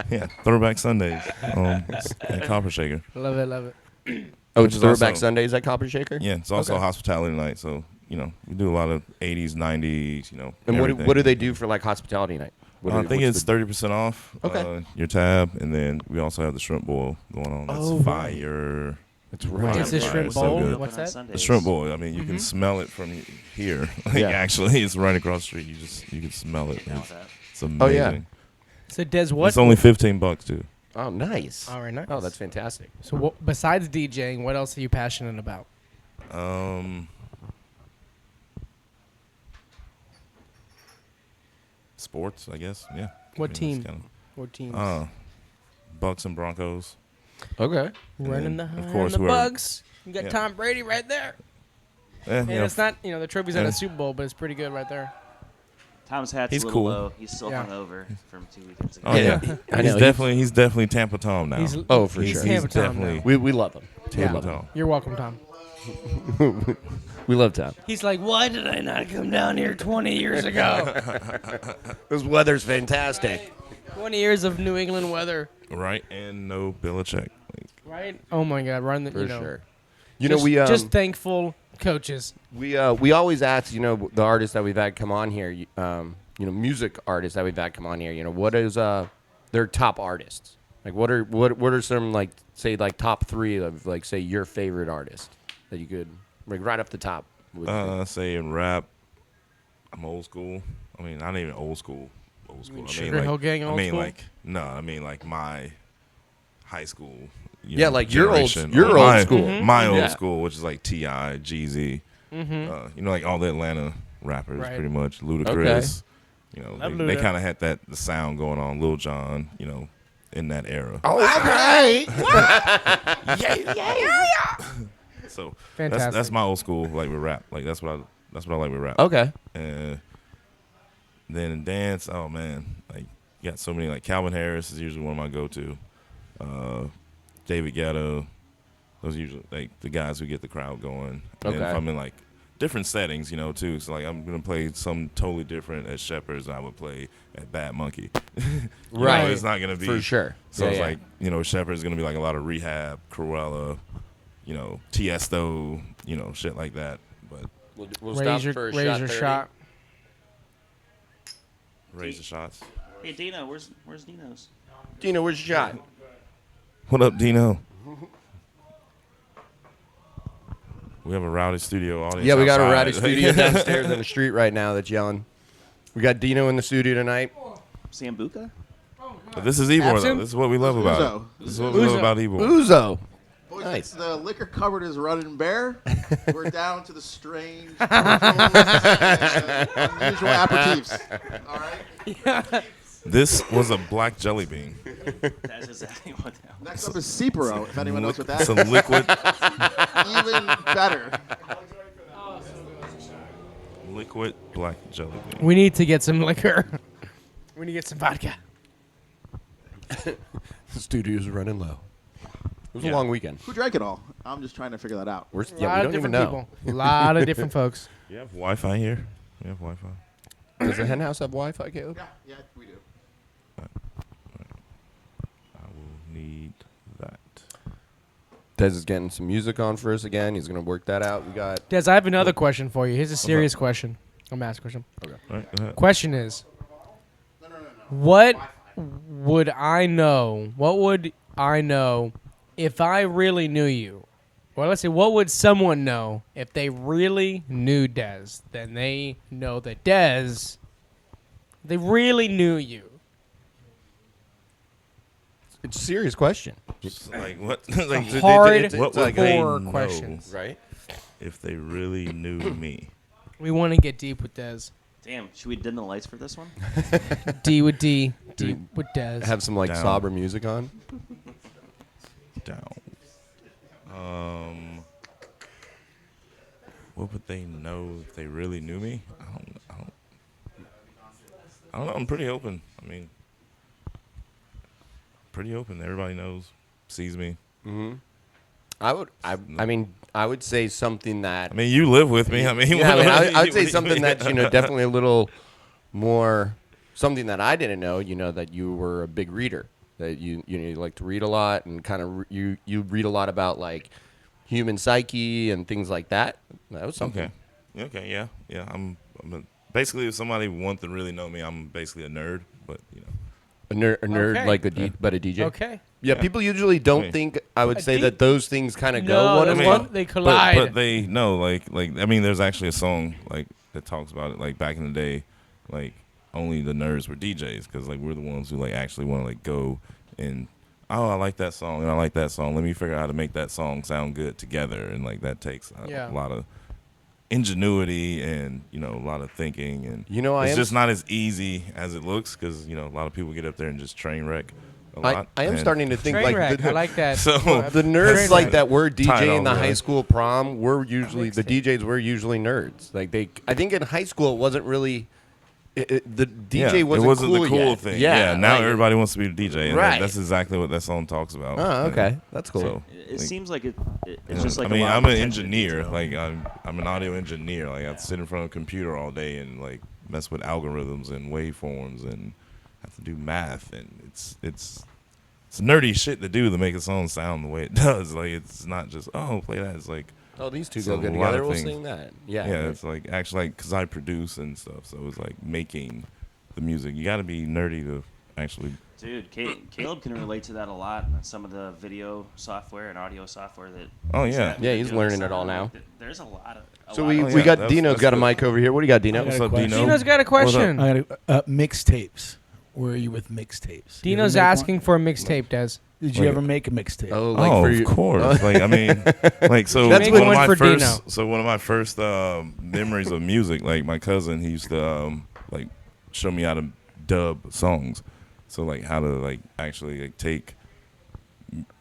Speaker 3: Yeah, Throwback Sundays at Copper Shaker.
Speaker 4: Love it, love it.
Speaker 2: Oh,
Speaker 3: Which
Speaker 2: it's
Speaker 3: is
Speaker 2: Throwback
Speaker 3: also-
Speaker 2: Sundays at Copper Shaker?
Speaker 3: Yeah, it's also
Speaker 2: Okay.
Speaker 3: hospitality night, so we do a lot of 80s, 90s,
Speaker 2: And
Speaker 3: everything.
Speaker 2: what do they do for like hospitality night?
Speaker 3: I think it's 30% off.
Speaker 2: Okay.
Speaker 3: Your tab, and then we also have the shrimp boil going on. That's
Speaker 2: Oh, right.
Speaker 3: fire.
Speaker 2: That's right.
Speaker 4: What's the
Speaker 3: Fire.
Speaker 4: shrimp
Speaker 3: It's so
Speaker 4: bowl?
Speaker 3: good.
Speaker 4: What's that?
Speaker 3: The shrimp boil. I mean, you can smell it from here. Like,
Speaker 2: Yeah.
Speaker 3: actually, it's right across the street. You can smell it.
Speaker 5: Down with that.
Speaker 3: It's amazing.
Speaker 2: Oh, yeah.
Speaker 4: So Des, what?
Speaker 3: It's only $15 too.
Speaker 2: Oh, nice.
Speaker 4: All right, nice.
Speaker 2: Oh, that's fantastic.
Speaker 4: So besides DJing, what else are you passionate about?
Speaker 3: Sports, I guess. Yeah.
Speaker 4: What
Speaker 3: I mean,
Speaker 4: team?
Speaker 3: it's kinda-
Speaker 4: What teams?
Speaker 3: Bucks and Broncos.
Speaker 2: Okay.
Speaker 4: Running the
Speaker 3: of
Speaker 4: high
Speaker 3: course,
Speaker 4: and the
Speaker 3: whoever-
Speaker 4: Bugs. You got
Speaker 3: Yeah.
Speaker 4: Tom Brady right there.
Speaker 3: Yeah,
Speaker 4: And it's not, the trophy's not
Speaker 3: Yeah.
Speaker 4: a Super Bowl, but it's pretty good right there.
Speaker 5: Tom's hat's
Speaker 3: He's
Speaker 5: a little
Speaker 3: cool.
Speaker 5: low. He's still
Speaker 4: Yeah.
Speaker 5: hungover from 2 weekends ago.
Speaker 3: Oh yeah,
Speaker 2: I know,
Speaker 3: he's definitely Tampa Tom now.
Speaker 2: Oh, for
Speaker 4: he's
Speaker 2: sure.
Speaker 4: Tampa
Speaker 3: He's
Speaker 4: Tom
Speaker 3: definitely
Speaker 4: now.
Speaker 2: We love him.
Speaker 3: Tampa Tom.
Speaker 4: You're welcome, Tom.
Speaker 2: We love Tom.
Speaker 4: He's like, why did I not come down here 20 years ago?
Speaker 2: This weather's fantastic.
Speaker 4: 20 years of New England weather,
Speaker 3: Right, and no Belichick. Like,
Speaker 4: right? Oh my God, run the,
Speaker 2: For sure.
Speaker 4: just thankful coaches.
Speaker 2: We always ask, the artists that we've had come on here, music artists that we've had come on here, what is their top artists? Like what are some like say like top 3 of like say your favorite artist that you could like right off the top?
Speaker 3: say in rap, I'm old school. I mean, not even old school.
Speaker 4: Sugar Hill Gang old school?
Speaker 3: I mean like my high school.
Speaker 2: Yeah, like your old
Speaker 3: generation,
Speaker 2: your
Speaker 3: or
Speaker 2: old
Speaker 3: my-
Speaker 2: school.
Speaker 3: My old
Speaker 2: Yeah.
Speaker 3: school, which is like T.I., Jeezy, like all the Atlanta rappers,
Speaker 4: Right.
Speaker 3: pretty much. Ludacris.
Speaker 4: Love
Speaker 3: They
Speaker 4: Luda.
Speaker 3: kind of had the sound going on. Lil Jon, in that era.
Speaker 2: All right.
Speaker 3: So
Speaker 4: Fantastic.
Speaker 3: that's my old school, like with rap. Like that's what I like with rap.
Speaker 2: Okay.
Speaker 3: And then in dance, oh man, like you got so many. Like Calvin Harris is usually one of my go-to. David Guetta, those are usually like the guys who get the crowd going. And
Speaker 2: Okay.
Speaker 3: if I'm in like different settings, too. So like I'm gonna play some totally different at Shepherd's than I would play at Bad Monkey.
Speaker 2: Right.
Speaker 3: It's not gonna be
Speaker 2: For sure.
Speaker 3: So
Speaker 2: Yeah,
Speaker 3: it's
Speaker 2: yeah.
Speaker 3: like Shepherd's gonna be like a lot of Rehab, Cruella, Tiesto, shit like that. But
Speaker 2: We'll
Speaker 4: Raise
Speaker 2: stop
Speaker 4: your,
Speaker 2: for a
Speaker 4: raise
Speaker 2: shot.
Speaker 4: your
Speaker 2: 30.
Speaker 4: shot.
Speaker 3: raise the shots.
Speaker 5: Hey, Dino, where's Dino's?
Speaker 2: Dino, where's your shot?
Speaker 3: What up, Dino? We have a rowdy studio audience.
Speaker 2: Yeah, we got a
Speaker 3: outside.
Speaker 2: rowdy studio downstairs in the street right now that's yelling. We got Dino in the studio tonight.
Speaker 5: Sambuca?
Speaker 3: But this is Ybor, though.
Speaker 4: Absinthe?
Speaker 3: This is what we love about
Speaker 6: Uzo.
Speaker 3: it. This is what we love
Speaker 4: Uzo.
Speaker 3: about Ybor.
Speaker 2: Uzo.
Speaker 6: Boys,
Speaker 2: Nice.
Speaker 6: the liquor cupboard is running bare. We're down to the strange, unusual aperitifs. All right.
Speaker 3: This was a black jelly bean.
Speaker 5: That's exactly what that was.
Speaker 6: Next up is Cipro, if anyone knows what that is.
Speaker 3: Some liquid,
Speaker 6: Even better.
Speaker 3: liquid black jelly bean.
Speaker 4: We need to get some liquor. We need to get some vodka.
Speaker 2: The studio's running low. It was a
Speaker 3: Yeah.
Speaker 2: long weekend.
Speaker 6: Who drank it all? I'm just trying to figure that out.
Speaker 2: We're,
Speaker 4: A
Speaker 2: yeah,
Speaker 4: lot
Speaker 2: we
Speaker 4: of
Speaker 2: don't even
Speaker 4: different
Speaker 2: know.
Speaker 4: people. A lot of different folks.
Speaker 3: You have Wi-Fi here? We have Wi-Fi.
Speaker 2: Does the Hen House have Wi-Fi, Caleb?
Speaker 6: Yeah, we do.
Speaker 3: I will need that.
Speaker 2: Des is getting some music on for us again. He's going to work that out. We got...
Speaker 4: Des, I have another question for you. Here's a serious question. I'm gonna ask a question.
Speaker 3: All right, go ahead.
Speaker 4: Question is, what would I know? What would I know if I really knew you? Well, let's say, what would someone know if they really knew Des? Then they know that Des, they really knew you.
Speaker 2: It's a serious question.
Speaker 3: Just like what? like, did they-
Speaker 4: Hard
Speaker 3: what would
Speaker 2: like
Speaker 3: they
Speaker 4: core
Speaker 3: know
Speaker 4: questions.
Speaker 2: Right?
Speaker 3: if they really knew me?
Speaker 4: We want to get deep with Des.
Speaker 5: Damn, should we dim the lights for this one?
Speaker 4: D with D. Deep with Des.
Speaker 2: Have some, like,
Speaker 3: Down.
Speaker 2: sober music on.
Speaker 3: Down. What would they know if they really knew me? I don't. I don't know. I'm pretty open. I mean, pretty open. Everybody knows, sees me.
Speaker 2: I would say something that.
Speaker 3: I mean, you live with me. I mean,
Speaker 2: Yeah, I would say something that's definitely a little more something that I didn't know. That you were a big reader. That you like to read a lot and kind of you read a lot about like human psyche and things like that. That was something.
Speaker 3: Okay. Yeah. Basically, if somebody wants to really know me, I'm basically a nerd. But
Speaker 2: A nerd
Speaker 4: Okay.
Speaker 2: like but a DJ.
Speaker 4: Okay.
Speaker 2: Yeah, people usually don't
Speaker 3: Okay.
Speaker 2: think. I would say
Speaker 4: think-
Speaker 2: that those things kind of
Speaker 4: No,
Speaker 2: go one
Speaker 4: I
Speaker 2: on
Speaker 4: mean-
Speaker 2: one.
Speaker 4: They collide.
Speaker 3: But they know, like I mean, there's actually a song like that talks about it. Like back in the day, like only the nerds were DJs because like we're the ones who like actually want to like go and I like that song and I like that song. Let me figure out how to make that song sound good together, and like that takes a lot of ingenuity and a lot of thinking, and it's just not as easy as it looks because a lot of people get up there and just train wreck a lot.
Speaker 2: I am
Speaker 3: and
Speaker 2: starting to think
Speaker 4: Train
Speaker 2: like
Speaker 4: wreck. I like that.
Speaker 3: So-
Speaker 2: the nerds
Speaker 4: Train
Speaker 2: like
Speaker 4: wreck.
Speaker 2: that were
Speaker 3: Tie it
Speaker 2: DJ in
Speaker 3: all
Speaker 2: the
Speaker 3: together.
Speaker 2: high school prom were usually the DJs were usually nerds. Like I think in high school it wasn't really the DJ wasn't
Speaker 3: it wasn't
Speaker 2: cool
Speaker 3: the cool
Speaker 2: yet.
Speaker 3: thing.
Speaker 2: Yeah,
Speaker 3: Now
Speaker 2: like-
Speaker 3: everybody wants to be a DJ, and
Speaker 2: Right.
Speaker 3: that's exactly what that song talks about.
Speaker 2: Oh, okay, that's cool.
Speaker 3: So,
Speaker 5: It
Speaker 3: like,
Speaker 5: seems like it's just like
Speaker 3: I mean,
Speaker 5: a lot
Speaker 3: I'm
Speaker 5: of
Speaker 3: an
Speaker 5: attention to
Speaker 3: engineer.
Speaker 5: detail.
Speaker 3: Like I'm an audio engineer. Like I sit in front of a computer all day and like mess with algorithms and waveforms and have to do math, and it's nerdy shit to do to make a song sound the way it does. Like it's not just play that. It's like
Speaker 2: These two
Speaker 3: so
Speaker 2: go good
Speaker 3: a lot
Speaker 2: together.
Speaker 3: of
Speaker 2: We'll
Speaker 3: things.
Speaker 2: sing that. Yeah,
Speaker 3: yeah, it's like actually like because I produce and stuff, so it's like making the music. You got to be nerdy to actually.
Speaker 5: Dude, Caleb can relate to that a lot. Some of the video software and audio software that.
Speaker 3: Oh, yeah.
Speaker 2: Yeah, he's
Speaker 5: doing
Speaker 2: learning it
Speaker 5: sound,
Speaker 2: all now.
Speaker 5: There's a lot of.
Speaker 2: So
Speaker 5: lot
Speaker 2: we
Speaker 5: of-
Speaker 2: got
Speaker 3: that's-
Speaker 2: Dino's
Speaker 3: that's
Speaker 2: got a
Speaker 3: good.
Speaker 2: mic over here. What do you got, Dino?
Speaker 8: I got
Speaker 3: What's
Speaker 8: a
Speaker 3: up,
Speaker 8: question.
Speaker 3: Dino?
Speaker 4: Dino's got a question.
Speaker 8: I got mixtapes. Where are you with mixtapes? You ever
Speaker 4: Dino's
Speaker 8: make one?
Speaker 4: asking for a mixtape, Des.
Speaker 8: Did you
Speaker 3: Wait.
Speaker 8: ever make a mixtape?
Speaker 2: Oh, like
Speaker 3: Oh,
Speaker 2: for
Speaker 3: of
Speaker 2: you.
Speaker 3: course. Like I mean, like so.
Speaker 2: That's
Speaker 3: one of
Speaker 4: one
Speaker 3: my
Speaker 4: for
Speaker 3: first.
Speaker 4: Dino.
Speaker 3: So one of my first memories of music, like my cousin, he used to like show me how to dub songs. So like how to like actually like take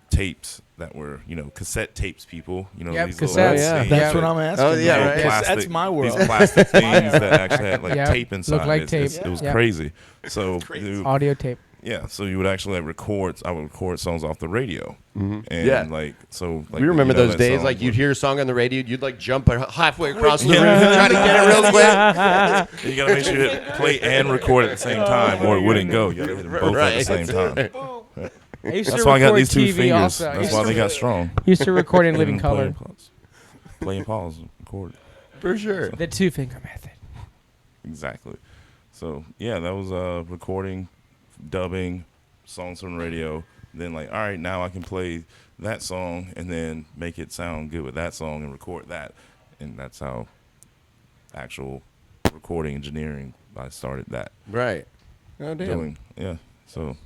Speaker 3: tapes that were cassette tapes. People
Speaker 4: Yep,
Speaker 3: these
Speaker 4: cassettes.
Speaker 3: little
Speaker 2: Yeah.
Speaker 3: things,
Speaker 8: That's
Speaker 4: Yeah.
Speaker 8: what I'm asking.
Speaker 2: Oh, yeah,
Speaker 8: man,
Speaker 2: right.
Speaker 8: because
Speaker 3: plastic-
Speaker 8: That's my world.
Speaker 3: These plastic things that actually had like
Speaker 4: Yeah.
Speaker 3: tape inside.
Speaker 4: Look like
Speaker 3: It's-
Speaker 4: tape.
Speaker 3: It was
Speaker 4: Yeah.
Speaker 3: crazy. So you-
Speaker 4: Audio tape.
Speaker 3: yeah, so you would actually like record. I would record songs off the radio, and
Speaker 2: Yeah.
Speaker 3: like so. Like
Speaker 2: We remember those
Speaker 3: that
Speaker 2: days.
Speaker 3: song
Speaker 2: Like you'd
Speaker 3: would-
Speaker 2: hear a song on the radio, you'd like jump halfway across the
Speaker 3: Yeah.
Speaker 2: room, try to get it real quick.
Speaker 3: You gotta make sure you hit play and record at the same time, or it wouldn't go. You gotta hit them both at the same time.
Speaker 4: I used
Speaker 3: That's
Speaker 4: to
Speaker 3: why I got
Speaker 4: record
Speaker 3: these two
Speaker 4: TV
Speaker 3: fingers.
Speaker 4: also. I
Speaker 3: That's
Speaker 4: used
Speaker 3: why
Speaker 4: to-
Speaker 3: they got strong.
Speaker 4: Used to record in living
Speaker 3: And play
Speaker 4: color.
Speaker 3: and pause. Play and pause, record.
Speaker 2: For sure.
Speaker 4: The 2-finger method.
Speaker 3: Exactly. So yeah, that was recording, dubbing, songs from the radio. Then like, all right, now I can play that song and then make it sound good with that song and record that, and that's how actual recording engineering I started that
Speaker 2: Right. Oh, damn.
Speaker 3: doing. Yeah. So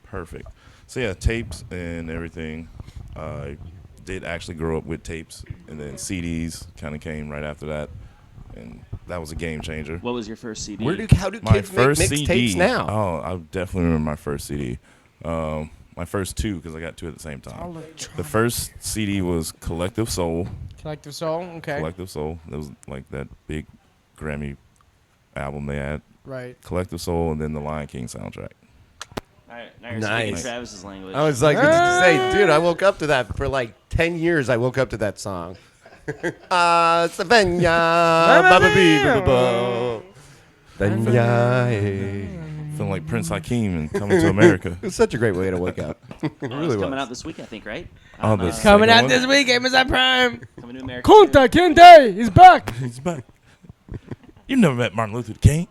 Speaker 3: perfect. So yeah, tapes and everything. I did actually grow up with tapes, and then CDs kind of came right after that, and that was a game changer.
Speaker 5: What was your first CD?
Speaker 2: How do
Speaker 3: My
Speaker 2: kids make
Speaker 3: first
Speaker 2: mixtapes
Speaker 3: CD.
Speaker 2: now?
Speaker 3: Oh, I definitely remember my first CD. My first two, because I got two at the same time. The first CD was Collective Soul.
Speaker 4: Collective Soul. Okay.
Speaker 3: Collective Soul. That was like that big Grammy album they had.
Speaker 4: Right.
Speaker 3: Collective Soul, and then the Lion King soundtrack.
Speaker 5: Now you're
Speaker 2: Nice.
Speaker 5: speaking Travis's language.
Speaker 2: I was like, say, dude, I woke up to that for like 10 years. I woke up to that song. Savenya, Baba Bee, Baba Bo. Benya,
Speaker 3: Feeling like Prince Hakeem and Coming to America.
Speaker 2: It was such a great way to wake up. It
Speaker 5: Oh, it's
Speaker 2: really
Speaker 5: coming
Speaker 2: was.
Speaker 5: out this week, I think, right?
Speaker 3: Oh,
Speaker 5: On,
Speaker 3: the
Speaker 5: uh,
Speaker 4: Coming
Speaker 3: second
Speaker 4: out
Speaker 3: one?
Speaker 4: this week, Amazon Prime.
Speaker 5: coming to America.
Speaker 4: Kunta Kinte, he's back.
Speaker 3: He's back. You never met Martin Luther King.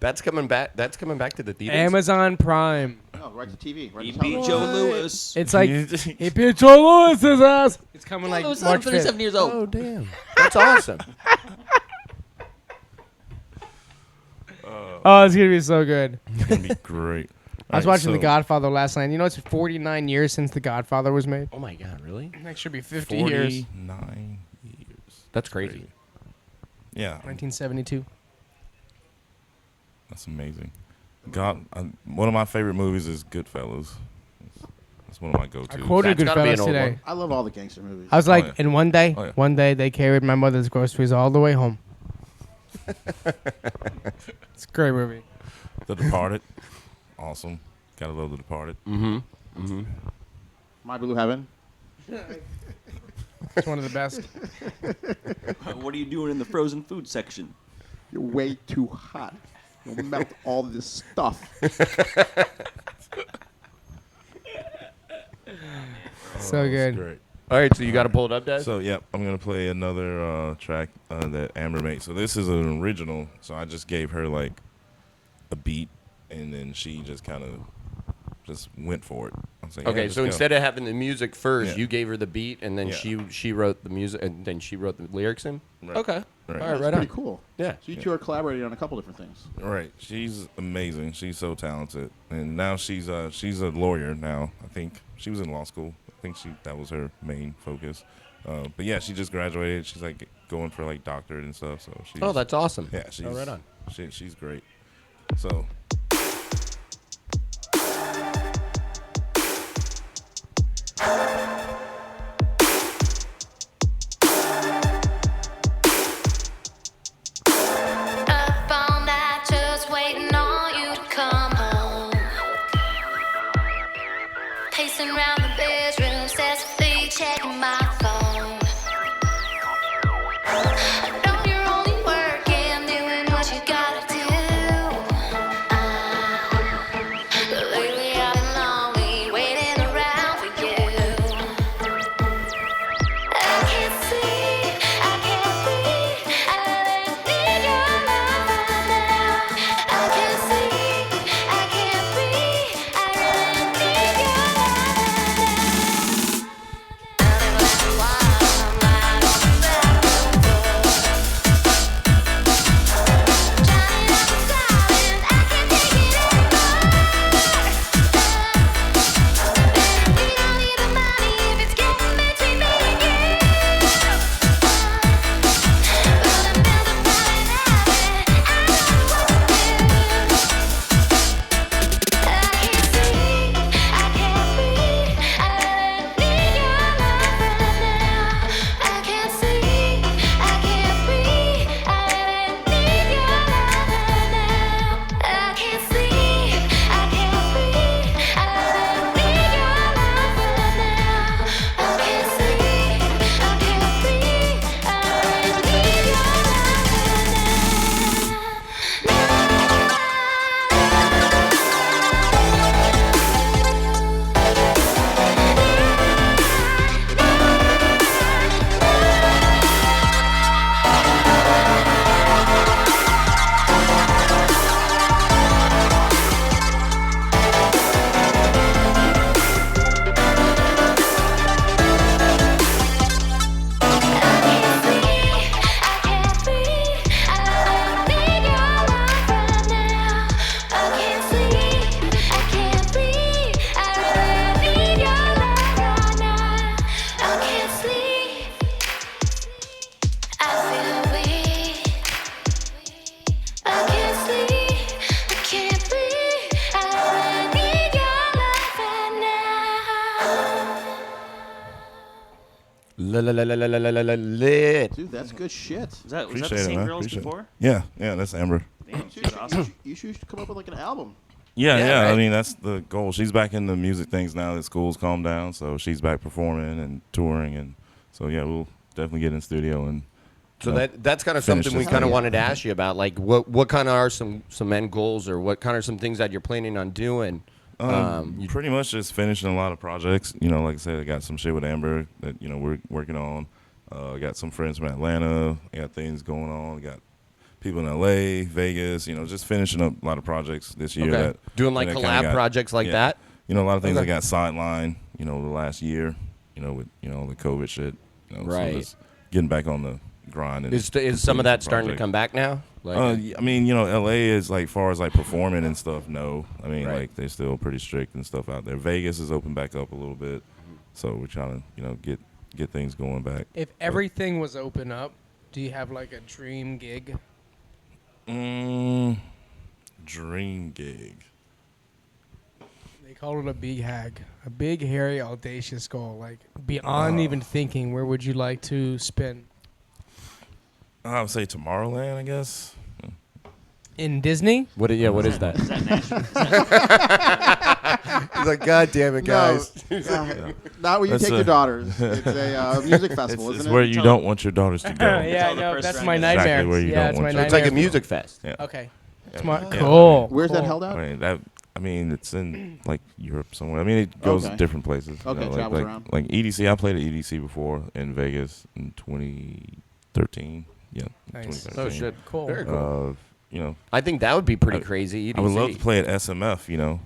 Speaker 2: That's coming back. That's coming back to the theaters.
Speaker 4: Amazon Prime.
Speaker 6: No, right to TV. Right
Speaker 5: He
Speaker 6: to
Speaker 5: beat
Speaker 6: television.
Speaker 5: Joe Lewis.
Speaker 4: It's like he beat Joe Lewis's ass. It's coming like
Speaker 5: Lewis,
Speaker 4: March
Speaker 5: 37
Speaker 4: 5th.
Speaker 5: years old.
Speaker 2: Oh damn, that's awesome.
Speaker 4: Oh, it's gonna be so good.
Speaker 3: It's gonna be great.
Speaker 4: I was
Speaker 3: All right,
Speaker 4: watching The
Speaker 3: so
Speaker 4: Godfather last night. You know, it's 49 years since The Godfather was made.
Speaker 2: Oh my god, really?
Speaker 4: That should be 50 years.
Speaker 3: 49 years.
Speaker 2: That's crazy.
Speaker 3: Yeah,
Speaker 4: 1972.
Speaker 3: that's amazing. One of my favorite movies is Goodfellas. That's one of my
Speaker 4: I
Speaker 3: go-tos.
Speaker 4: quoted
Speaker 2: That's gotta be
Speaker 4: Goodfellas
Speaker 2: an old
Speaker 4: today.
Speaker 2: one.
Speaker 6: I love all the gangster movies.
Speaker 4: I was like,
Speaker 3: yeah.
Speaker 4: and one day,
Speaker 3: Oh, yeah.
Speaker 4: they carried my mother's groceries all the way home. It's a great movie.
Speaker 3: The Departed, awesome. Gotta love The Departed.
Speaker 6: My Blue Heaven.
Speaker 4: It's one of the best.
Speaker 5: What are you doing in the frozen food section?
Speaker 6: You're way too hot. You'll melt all this stuff.
Speaker 4: So
Speaker 3: It's
Speaker 4: good.
Speaker 3: great.
Speaker 2: All right, so you got to pull it up, Des?
Speaker 3: So, yep, I'm going to play another track that Amber made. So this is an original. So I just gave her, like, a beat, and then she just kind of just went for it. I was like, yeah,
Speaker 2: Okay,
Speaker 3: just
Speaker 2: so
Speaker 3: go.
Speaker 2: instead of having the music first,
Speaker 3: Yeah.
Speaker 2: you gave her the beat, and then
Speaker 3: Yeah.
Speaker 2: she wrote the music, and then she wrote the lyrics in?
Speaker 3: Right.
Speaker 2: Okay.
Speaker 3: Right.
Speaker 2: All right,
Speaker 6: That's
Speaker 2: right
Speaker 6: pretty
Speaker 2: on.
Speaker 6: cool.
Speaker 2: Yeah.
Speaker 6: So you two are collaborating on a couple different things.
Speaker 3: Right. She's amazing. She's so talented. And now she's a lawyer now. I think she was in law school. I think that was her main focus. But yeah, she just graduated. She's like going for like doctorate and stuff. So she's,
Speaker 2: Oh, that's awesome.
Speaker 3: yeah, she's
Speaker 2: right on.
Speaker 3: She's great. So
Speaker 7: Up all night just waiting on you to come home. Pacing around the bedroom, obsessively checking my phone. I know you're only working, doing what you gotta do. But lately I've been lonely, waiting around for you. I can't sleep, I can't breathe, I really need your love right now. I can't sleep, I can't breathe, I really need your love right now. Early like a wild, I'm lying on the bathroom floor. Drowning out the silence, I can't take it anymore. Baby, we don't need the money if it's getting between me and you. Well, then build a private habit, I know what to do. I can't sleep, I can't breathe, I really need your love right now. I can't sleep, I can't breathe, I really need your love right now. I can't sleep, I can't breathe, I really need your love right now. I can't sleep, I can't breathe, I really need your
Speaker 2: Lit.
Speaker 6: Dude, that's good shit.
Speaker 5: Was that the
Speaker 3: appreciate it,
Speaker 5: same
Speaker 3: man.
Speaker 5: girls
Speaker 3: Appreciate it.
Speaker 5: before?
Speaker 3: yeah, that's Amber.
Speaker 5: Damn,
Speaker 6: You
Speaker 5: she's awesome.
Speaker 6: should come up with like an album.
Speaker 3: Yeah,
Speaker 2: Yeah,
Speaker 3: yeah.
Speaker 2: right.
Speaker 3: I mean, that's the goal. She's back in the music things now that school's calmed down, so she's back performing and touring, and so yeah, we'll definitely get in studio and.
Speaker 2: So
Speaker 3: you know,
Speaker 2: that's kind of
Speaker 3: finish
Speaker 2: something we
Speaker 3: this
Speaker 2: kind of
Speaker 3: thing.
Speaker 2: wanted to ask you about. Like, what kind of are some end goals, or what kind of some things that you're planning on doing?
Speaker 3: Pretty much just finishing a lot of projects. You know, like I said, I got some shit with Amber that we're working on. I got some friends from Atlanta. I got things going on. I got people in LA, Vegas. Just finishing up a lot of projects this year.
Speaker 2: Okay.
Speaker 3: That,
Speaker 2: Doing like
Speaker 3: that kinda
Speaker 2: collab
Speaker 3: got-
Speaker 2: projects like
Speaker 3: yeah.
Speaker 2: that.
Speaker 3: A lot of things
Speaker 2: Okay.
Speaker 3: that got sidelined. The last year. With the COVID shit.
Speaker 2: Right.
Speaker 3: So just getting back on the grind. And
Speaker 2: Is some of
Speaker 3: completing
Speaker 2: that
Speaker 3: the
Speaker 2: starting to
Speaker 3: project.
Speaker 2: come back now? Like,
Speaker 3: I mean, LA is like far as like performing and stuff. No, I mean
Speaker 2: Right.
Speaker 3: like they're still pretty strict and stuff out there. Vegas is open back up a little bit, so we're trying to get things going back.
Speaker 4: If everything was open up, do you have like a dream gig?
Speaker 3: Dream gig.
Speaker 4: They call it a big hag, a big, hairy, audacious goal. Like beyond even thinking, where would you like to spin?
Speaker 3: I would say Tomorrowland, I guess.
Speaker 4: In Disney?
Speaker 2: What is that?
Speaker 5: Is that national?
Speaker 2: He's like, God damn it, guys.
Speaker 6: Not where you
Speaker 3: That's
Speaker 6: take your daughters. It's a music festival,
Speaker 3: It's
Speaker 6: isn't
Speaker 3: where
Speaker 6: it?
Speaker 3: you don't want your daughters to go.
Speaker 4: Yeah, I
Speaker 5: Tell the
Speaker 4: know.
Speaker 5: first
Speaker 4: That's
Speaker 5: round
Speaker 4: my
Speaker 5: is
Speaker 4: nightmare.
Speaker 3: exactly where you
Speaker 4: Yeah,
Speaker 3: don't
Speaker 4: it's my
Speaker 3: want
Speaker 4: nightmare.
Speaker 2: It's like a music fest.
Speaker 3: Yeah.
Speaker 4: Okay.
Speaker 3: Yeah.
Speaker 4: Smart.
Speaker 3: Yeah.
Speaker 4: Cool.
Speaker 6: Where's that
Speaker 4: cool.
Speaker 6: held out?
Speaker 3: I mean, it's in like Europe somewhere. I mean, it goes
Speaker 6: Okay.
Speaker 3: different places.
Speaker 6: Okay,
Speaker 3: like,
Speaker 6: travels around.
Speaker 3: Like EDC, I played at EDC before in Vegas in 2013. Yeah,
Speaker 4: Nice.
Speaker 3: 2013.
Speaker 2: Oh, shit.
Speaker 4: Cool.
Speaker 2: Very cool.
Speaker 3: You know,
Speaker 2: I think that would be pretty
Speaker 3: I-
Speaker 2: crazy.
Speaker 3: I would love to
Speaker 2: EDC.
Speaker 3: play at SMF. You know,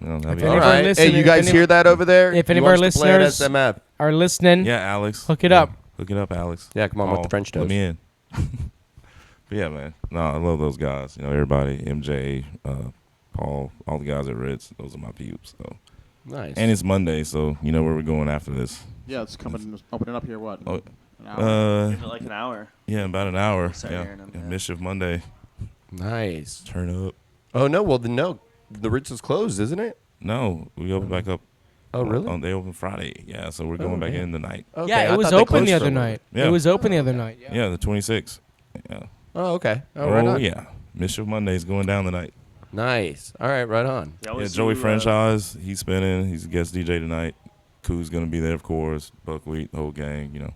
Speaker 3: that'd be
Speaker 4: If
Speaker 2: All
Speaker 4: any of
Speaker 3: awesome.
Speaker 4: our
Speaker 2: right.
Speaker 4: listeners-
Speaker 2: Hey, you guys
Speaker 4: if any-
Speaker 2: hear that over there?
Speaker 4: if any
Speaker 2: He
Speaker 4: of our
Speaker 2: wants to play at
Speaker 4: listeners-
Speaker 2: SMF.
Speaker 4: Are listening?
Speaker 3: Yeah, Alex.
Speaker 4: Hook it
Speaker 3: Yeah.
Speaker 4: up.
Speaker 3: Hook it up, Alex.
Speaker 2: Yeah, come on with the French
Speaker 3: Let
Speaker 2: toast.
Speaker 3: me in. But yeah, man. No, I love those guys. You know, everybody, MJ, Paul, all the guys at Ritz. Those are my peeps. So.
Speaker 2: Nice.
Speaker 3: And it's Monday, so you know where we're going after this.
Speaker 6: Yeah, it's opening up here. What?
Speaker 3: Oh,
Speaker 6: An hour?
Speaker 5: Like an hour.
Speaker 3: Yeah, about an hour.
Speaker 5: Sorry,
Speaker 3: Yeah.
Speaker 5: Aaron,
Speaker 3: Yeah,
Speaker 5: yeah.
Speaker 3: Mischief Monday.
Speaker 2: Nice.
Speaker 3: Turn up.
Speaker 2: Oh, no. Well, the Ritz is closed, isn't it?
Speaker 3: No, we open back up.
Speaker 2: Oh, really?
Speaker 3: They open Friday. Yeah, so we're going back
Speaker 2: yeah.
Speaker 3: in tonight.
Speaker 2: Okay,
Speaker 4: Yeah,
Speaker 2: I
Speaker 4: it was
Speaker 2: thought they
Speaker 4: open
Speaker 2: closed
Speaker 4: the
Speaker 2: for
Speaker 4: other
Speaker 2: a little
Speaker 4: night.
Speaker 3: Yeah.
Speaker 4: It was open the other night. Yeah.
Speaker 3: Yeah, the 26th. Yeah.
Speaker 2: Oh, okay. Oh, right
Speaker 3: Oh,
Speaker 2: on.
Speaker 3: yeah. Mischief Monday's going down tonight.
Speaker 2: Nice. All right, right on.
Speaker 3: Yeah, Joey Franchise, he's spinning. He's a guest DJ tonight. Koo's going to be there, of course. Buckwheat, the whole gang, you know.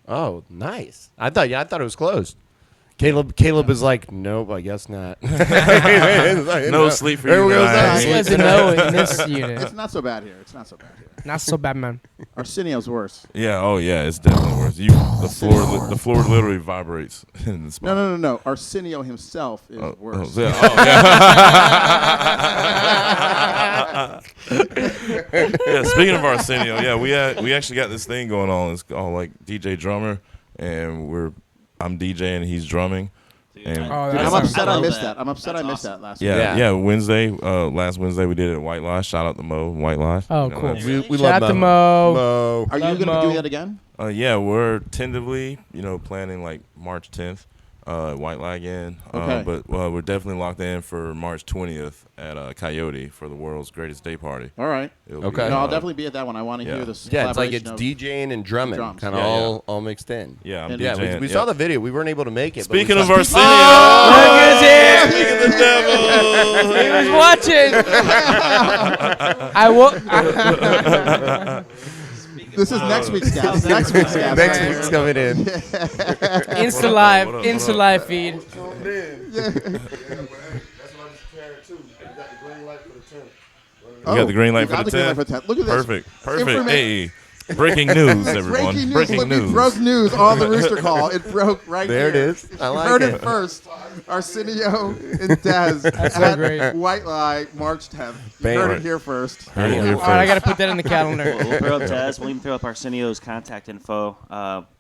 Speaker 2: Oh, nice. I thought it was closed. Caleb is like, nope, I guess not.
Speaker 3: No sleep for
Speaker 2: There
Speaker 3: you
Speaker 2: goes
Speaker 3: guys.
Speaker 2: that.
Speaker 4: He doesn't know in this unit.
Speaker 6: It's not so bad here. It's not so bad here.
Speaker 4: Not so bad, man.
Speaker 6: Arsenio's worse.
Speaker 3: Yeah, oh yeah, it's definitely worse. The floor literally vibrates in the spot.
Speaker 6: No. Arsenio himself is worse.
Speaker 3: Yeah. Yeah, speaking of Arsenio, yeah, we actually got this thing going on. It's called like DJ Drummer, and I'm DJing, he's drumming. And
Speaker 4: Oh,
Speaker 6: Dude,
Speaker 4: that's
Speaker 6: I'm
Speaker 4: awesome.
Speaker 6: upset I
Speaker 5: love
Speaker 6: missed
Speaker 5: that.
Speaker 6: that. I'm upset
Speaker 5: That's
Speaker 6: I missed
Speaker 5: awesome.
Speaker 6: that last week.
Speaker 2: Yeah.
Speaker 3: Wednesday, last Wednesday we did it at White Lodge. Shout out to Mo, White Lodge.
Speaker 4: Oh,
Speaker 3: You know,
Speaker 4: cool.
Speaker 3: that's-
Speaker 2: we
Speaker 4: Shout
Speaker 2: love
Speaker 4: out to Mo.
Speaker 2: Mo.
Speaker 6: Are you
Speaker 4: Love
Speaker 6: going to be
Speaker 4: Mo.
Speaker 6: doing that again?
Speaker 3: Yeah, we're tentatively, planning like March 10th at White Lodge again.
Speaker 6: Okay.
Speaker 3: But we're definitely locked in for March 20th at Coyote for the world's greatest day party.
Speaker 6: All right.
Speaker 3: It'll
Speaker 2: Okay.
Speaker 3: be,
Speaker 6: No, I'll definitely be at that one. I want to
Speaker 3: yeah.
Speaker 6: hear this.
Speaker 2: Yeah, it's like it's
Speaker 6: collaboration of-
Speaker 2: DJing and drumming,
Speaker 6: Drums.
Speaker 2: kind of
Speaker 3: Yeah,
Speaker 2: all mixed in.
Speaker 3: Yeah, I'm
Speaker 2: Yeah,
Speaker 3: DJing.
Speaker 2: we
Speaker 3: yeah.
Speaker 2: saw the video. We weren't able to make it. but we
Speaker 3: Speaking of
Speaker 2: saw-
Speaker 3: Arsenio,
Speaker 4: Look
Speaker 3: speaking of the devil.
Speaker 4: He was watching. I will.
Speaker 6: This is next week's guest. Next week's guest.
Speaker 2: Next week's coming in.
Speaker 4: Insta live.
Speaker 3: What up,
Speaker 4: Insta
Speaker 3: what up?
Speaker 4: live feed.
Speaker 3: You got the green light
Speaker 6: you
Speaker 3: for
Speaker 6: got
Speaker 3: the
Speaker 6: green
Speaker 3: 10?
Speaker 6: light for 10. Look at this.
Speaker 3: Perfect.
Speaker 6: Informa-
Speaker 3: Hey, breaking news, everyone.
Speaker 6: Breaking news.
Speaker 3: Breaking
Speaker 6: Look,
Speaker 3: news.
Speaker 6: we broke news on the Rooster call. It broke right
Speaker 2: There it
Speaker 6: here.
Speaker 2: is. I
Speaker 6: You
Speaker 2: like
Speaker 6: heard
Speaker 2: it.
Speaker 6: it first. Arsenio and Dez
Speaker 4: so
Speaker 6: at
Speaker 4: great.
Speaker 6: White Lie, March 10th. You
Speaker 2: Bam.
Speaker 6: heard it here first.
Speaker 3: Heard it here
Speaker 4: All right, I
Speaker 3: first.
Speaker 4: got to put that in the calendar.
Speaker 5: We'll throw up Taz. We'll even throw up Arsenio's contact info.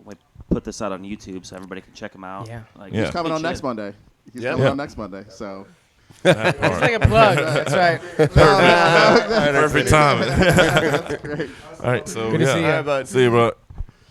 Speaker 5: We put this out on YouTube so everybody can check him out.
Speaker 4: Yeah.
Speaker 5: Like,
Speaker 3: Yeah.
Speaker 6: He's coming on
Speaker 5: good
Speaker 6: next
Speaker 5: shit.
Speaker 6: Monday. He's
Speaker 2: Yeah.
Speaker 6: coming
Speaker 3: Yeah.
Speaker 6: on next Monday. So
Speaker 3: That part.
Speaker 4: It's like a plug. That's right.
Speaker 3: Perfect timing.
Speaker 6: that's great.
Speaker 3: All right, so
Speaker 4: Good to see
Speaker 3: yeah.
Speaker 4: ya.
Speaker 2: All right, bud.
Speaker 3: See you, bro.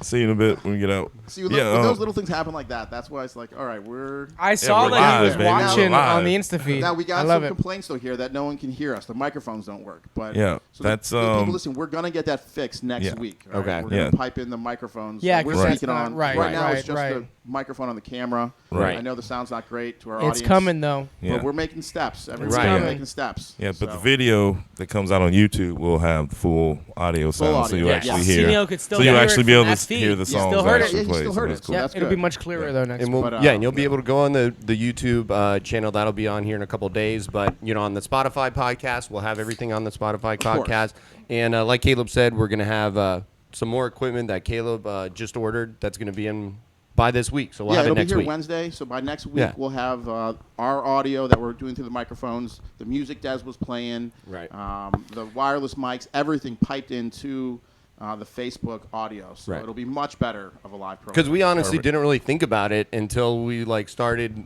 Speaker 3: See you in a bit when we get out.
Speaker 6: See, when,
Speaker 3: Yeah,
Speaker 6: when those little things happen like that, that's why it's like, all right, we're
Speaker 4: I saw
Speaker 3: we're
Speaker 4: that he
Speaker 3: live,
Speaker 4: was
Speaker 3: baby. We're
Speaker 4: watching
Speaker 3: live.
Speaker 4: on the Insta feed.
Speaker 6: now we
Speaker 4: I
Speaker 6: got
Speaker 4: love
Speaker 6: some
Speaker 4: it.
Speaker 6: complaints though here that no one can hear us. The microphones don't work. But
Speaker 3: Yeah,
Speaker 6: so
Speaker 3: that's,
Speaker 6: the people
Speaker 3: um,
Speaker 6: listen. We're gonna get that fixed next
Speaker 3: Yeah.
Speaker 6: week. Right?
Speaker 2: Okay.
Speaker 6: We're
Speaker 3: Yeah.
Speaker 6: gonna pipe in the microphones.
Speaker 4: Yeah,
Speaker 6: that we're
Speaker 4: 'cause that's
Speaker 6: speaking
Speaker 4: not-
Speaker 6: on.
Speaker 4: right,
Speaker 6: now
Speaker 4: right,
Speaker 6: it's just
Speaker 4: right.
Speaker 6: the microphone on the camera.
Speaker 3: Right.
Speaker 6: I know the sound's not great to our
Speaker 4: It's
Speaker 6: audience.
Speaker 4: coming though.
Speaker 3: Yeah.
Speaker 6: But we're making steps. Every
Speaker 4: It's
Speaker 6: week
Speaker 2: coming.
Speaker 6: we're making steps.
Speaker 3: Yeah, but
Speaker 6: So.
Speaker 3: the video that comes out on YouTube will have the full audio sound, so
Speaker 6: audio,
Speaker 3: you
Speaker 6: yeah.
Speaker 3: actually
Speaker 6: Yeah.
Speaker 3: hear.
Speaker 4: Arsenio could still
Speaker 3: so you
Speaker 4: hear
Speaker 3: actually
Speaker 4: it
Speaker 3: be able
Speaker 4: from
Speaker 3: to
Speaker 4: that
Speaker 3: hear
Speaker 4: feed.
Speaker 3: the
Speaker 4: You
Speaker 3: songs
Speaker 4: still heard it.
Speaker 3: actually
Speaker 6: Yeah, you
Speaker 3: played.
Speaker 6: still
Speaker 3: so
Speaker 6: heard
Speaker 3: that's
Speaker 6: it.
Speaker 3: cool.
Speaker 4: Yeah,
Speaker 6: that's
Speaker 4: it'll
Speaker 6: good.
Speaker 4: be much clearer though next
Speaker 2: And
Speaker 4: week.
Speaker 2: we'll,
Speaker 6: But,
Speaker 2: yeah, and you'll be able to go on the YouTube channel. That'll be on here in a couple of days. But, on the Spotify podcast, we'll have everything on the Spotify
Speaker 6: course.
Speaker 2: podcast. And like Caleb said, we're going to have some more equipment that Caleb just ordered that's going to be in by this week. So we'll have it
Speaker 6: it'll
Speaker 2: next
Speaker 6: be here
Speaker 2: week.
Speaker 6: Wednesday. So by next week,
Speaker 2: Yeah.
Speaker 6: we'll have our audio that we're doing through the microphones, the music Des was playing,
Speaker 2: Right.
Speaker 6: The wireless mics, everything piped into the Facebook audio. So
Speaker 2: Right.
Speaker 6: it'll be much better of a live program.
Speaker 2: Because we honestly
Speaker 3: Perfect.
Speaker 2: didn't really think about it until we started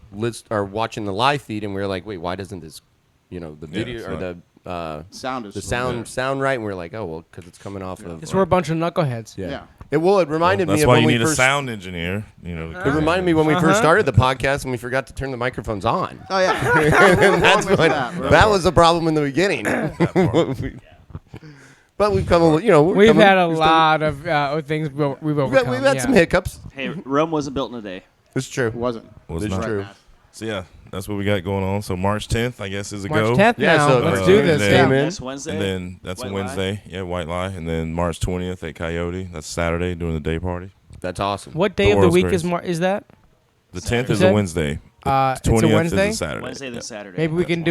Speaker 2: watching the live feed, and we were like, wait, why doesn't this, the video
Speaker 3: it's
Speaker 2: or
Speaker 3: not-
Speaker 2: the
Speaker 6: sound is
Speaker 2: the
Speaker 6: really
Speaker 2: sound right? And we were like, oh well, because it's coming off of.
Speaker 4: Because we're a bunch of knuckleheads.
Speaker 2: Yeah.
Speaker 6: Yeah.
Speaker 2: It reminded me
Speaker 3: That's
Speaker 2: of
Speaker 3: why
Speaker 2: when
Speaker 3: you
Speaker 2: we
Speaker 3: need a
Speaker 2: first.
Speaker 3: sound engineer.
Speaker 2: It reminded me when we first started the podcast and we forgot to turn the microphones on.
Speaker 6: Oh yeah.
Speaker 2: And that's
Speaker 6: With
Speaker 2: what
Speaker 6: that,
Speaker 2: that was the problem in the beginning. But we've come,
Speaker 4: We've had a lot of things we've overcome.
Speaker 2: We've had
Speaker 4: yeah.
Speaker 2: some hiccups.
Speaker 5: Hey, Rome wasn't built in a day.
Speaker 2: It's true.
Speaker 6: It wasn't.
Speaker 3: Was
Speaker 2: It's
Speaker 3: not.
Speaker 2: true.
Speaker 3: So yeah, that's what we got going on. So March 10th, I guess, is a
Speaker 4: March
Speaker 3: go.
Speaker 4: 10th
Speaker 2: Yeah,
Speaker 4: now.
Speaker 2: so
Speaker 4: Let's do this.
Speaker 3: and
Speaker 4: Yeah.
Speaker 3: then-
Speaker 5: Next Wednesday.
Speaker 3: And then that's
Speaker 5: White
Speaker 3: a Wednesday. Yeah, White Lie. And then March 20th at Coyote. That's Saturday during the day party.
Speaker 2: That's awesome.
Speaker 4: What day of the
Speaker 3: world's
Speaker 4: week
Speaker 3: greatest.
Speaker 4: is that?
Speaker 3: The 10th
Speaker 4: Is
Speaker 3: is a
Speaker 4: it?
Speaker 3: Wednesday.
Speaker 4: It's a
Speaker 3: 20th
Speaker 4: Wednesday?
Speaker 3: is a Saturday.
Speaker 5: Wednesday
Speaker 3: Yeah.
Speaker 5: to Saturday.
Speaker 4: Maybe we can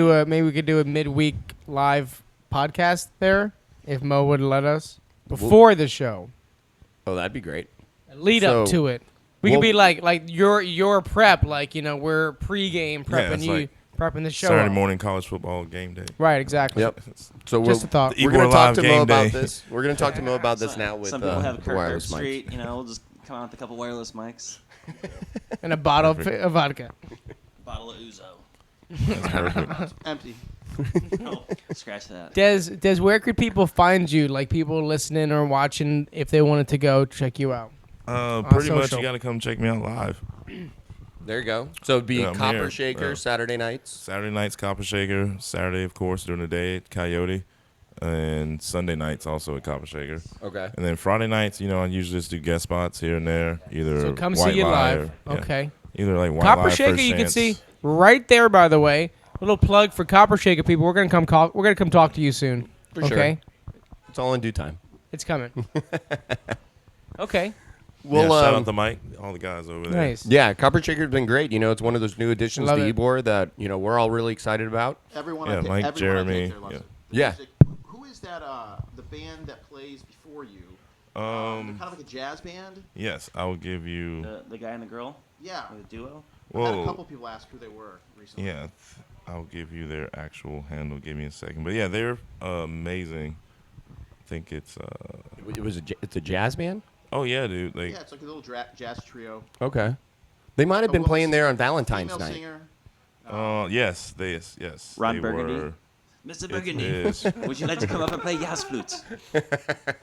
Speaker 4: do a midweek live podcast there if Mo would let us before the show.
Speaker 2: Oh, that'd be great.
Speaker 4: Lead up
Speaker 2: So-
Speaker 4: to it. We
Speaker 2: Well-
Speaker 4: could be like your prep, like we're pregame prepping
Speaker 3: it's
Speaker 4: you,
Speaker 3: like
Speaker 4: prepping the show.
Speaker 3: Saturday
Speaker 4: up.
Speaker 3: morning college football game day.
Speaker 4: Right, exactly.
Speaker 2: Yep. So
Speaker 4: Just a thought.
Speaker 2: we're
Speaker 3: Ybor
Speaker 2: going to talk
Speaker 3: Live
Speaker 2: to Mo
Speaker 3: game
Speaker 2: about
Speaker 3: day.
Speaker 2: this. We're going to talk to Mo about this now with
Speaker 5: Some people have
Speaker 2: the
Speaker 5: Kirk
Speaker 2: wireless mics.
Speaker 5: Street. We'll just come out with a couple wireless mics,
Speaker 4: And a bottle of vodka.
Speaker 5: bottle of Uzo.
Speaker 3: That's perfect.
Speaker 6: Empty.
Speaker 5: No, scratch that.
Speaker 4: Des, where could people find you? Like people listening or watching, if they wanted to go check you out.
Speaker 3: Pretty much,
Speaker 4: social.
Speaker 3: you got to come check me out live.
Speaker 2: There you go. So it'd be
Speaker 3: Yeah, I'm
Speaker 2: Copper
Speaker 3: here.
Speaker 2: Shaker
Speaker 3: Yeah.
Speaker 2: Saturday nights.
Speaker 3: Saturday nights, Copper Shaker. Saturday, of course, during the day at Coyote. And Sunday nights also at Copper Shaker.
Speaker 2: Okay.
Speaker 3: And then Friday nights, I usually just do guest spots here and there. Either
Speaker 4: So come
Speaker 3: White
Speaker 4: see you
Speaker 3: Lie
Speaker 4: live.
Speaker 3: or- yeah.
Speaker 4: Okay.
Speaker 3: Either like White
Speaker 4: Copper
Speaker 3: Lie,
Speaker 4: Shaker,
Speaker 3: First
Speaker 4: you can
Speaker 3: Chance.
Speaker 4: see right there. By the way, little plug for Copper Shaker people. We're gonna come talk to you soon.
Speaker 2: For sure.
Speaker 4: Okay,
Speaker 2: It's all in due time.
Speaker 4: it's coming. Okay,
Speaker 2: Well,
Speaker 3: Shout out to Mike, all the guys over there.
Speaker 4: nice.
Speaker 2: yeah, Copper Shaker's been great. It's one of those new additions
Speaker 4: Love
Speaker 2: to
Speaker 4: it.
Speaker 2: Ybor that we're all really excited about.
Speaker 6: Everyone.
Speaker 3: Yeah,
Speaker 6: I pick,
Speaker 3: Mike,
Speaker 6: everyone I
Speaker 3: Jeremy,
Speaker 6: pick there loves
Speaker 3: yeah.
Speaker 6: it. The
Speaker 2: Yeah.
Speaker 6: music- Who is that? The band that plays before you? They're kind of like a jazz band.
Speaker 3: Yes, I will give you.
Speaker 5: The guy and the girl,
Speaker 6: Yeah.
Speaker 5: or the duo.
Speaker 6: I had a
Speaker 3: Whoa.
Speaker 6: couple people ask who they were recently.
Speaker 3: Yeah, I'll give you their actual handle. Give me a second. But yeah, they're amazing. I think it's.
Speaker 2: It's a jazz band.
Speaker 3: Oh yeah, dude. Like
Speaker 6: Yeah, it's like a little jazz trio.
Speaker 2: Okay. They might have been
Speaker 6: Well,
Speaker 2: playing there on
Speaker 6: female
Speaker 2: Valentine's night.
Speaker 6: singer.
Speaker 3: yes, yes.
Speaker 5: Ron
Speaker 3: they
Speaker 5: Burgundy?
Speaker 3: were-
Speaker 5: Mr.
Speaker 3: it
Speaker 5: Burgundy,
Speaker 3: is-
Speaker 5: would you like to come up and play jazz flute?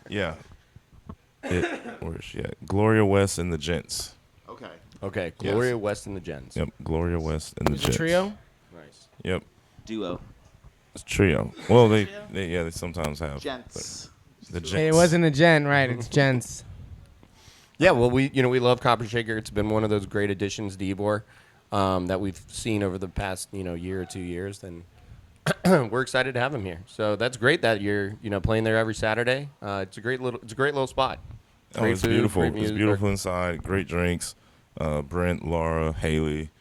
Speaker 3: yeah. Where's she at? Gloria West and the Gents.
Speaker 6: Okay.
Speaker 2: Okay.
Speaker 3: Yes.
Speaker 2: Gloria West and the Gens.
Speaker 3: Yep, Gloria West and the
Speaker 4: It's a
Speaker 3: Gents.
Speaker 4: trio.
Speaker 2: Nice.
Speaker 3: Yep,
Speaker 5: Duo.
Speaker 3: it's a trio. Well, they sometimes have.
Speaker 6: Gents.
Speaker 3: but The Gents.
Speaker 4: Hey, it wasn't a gen, right? It's gents.
Speaker 2: Yeah, well, we love Copper Shaker. It's been one of those great additions to Ybor that we've seen over the past year or 2 years, and we're excited to have him here. So that's great that you're playing there every Saturday. It's a great little spot.
Speaker 3: Oh,
Speaker 2: Great
Speaker 3: it's
Speaker 2: food,
Speaker 3: beautiful.
Speaker 2: great
Speaker 3: It's
Speaker 2: music.
Speaker 3: beautiful inside. Great drinks. Brent, Laura, Haley.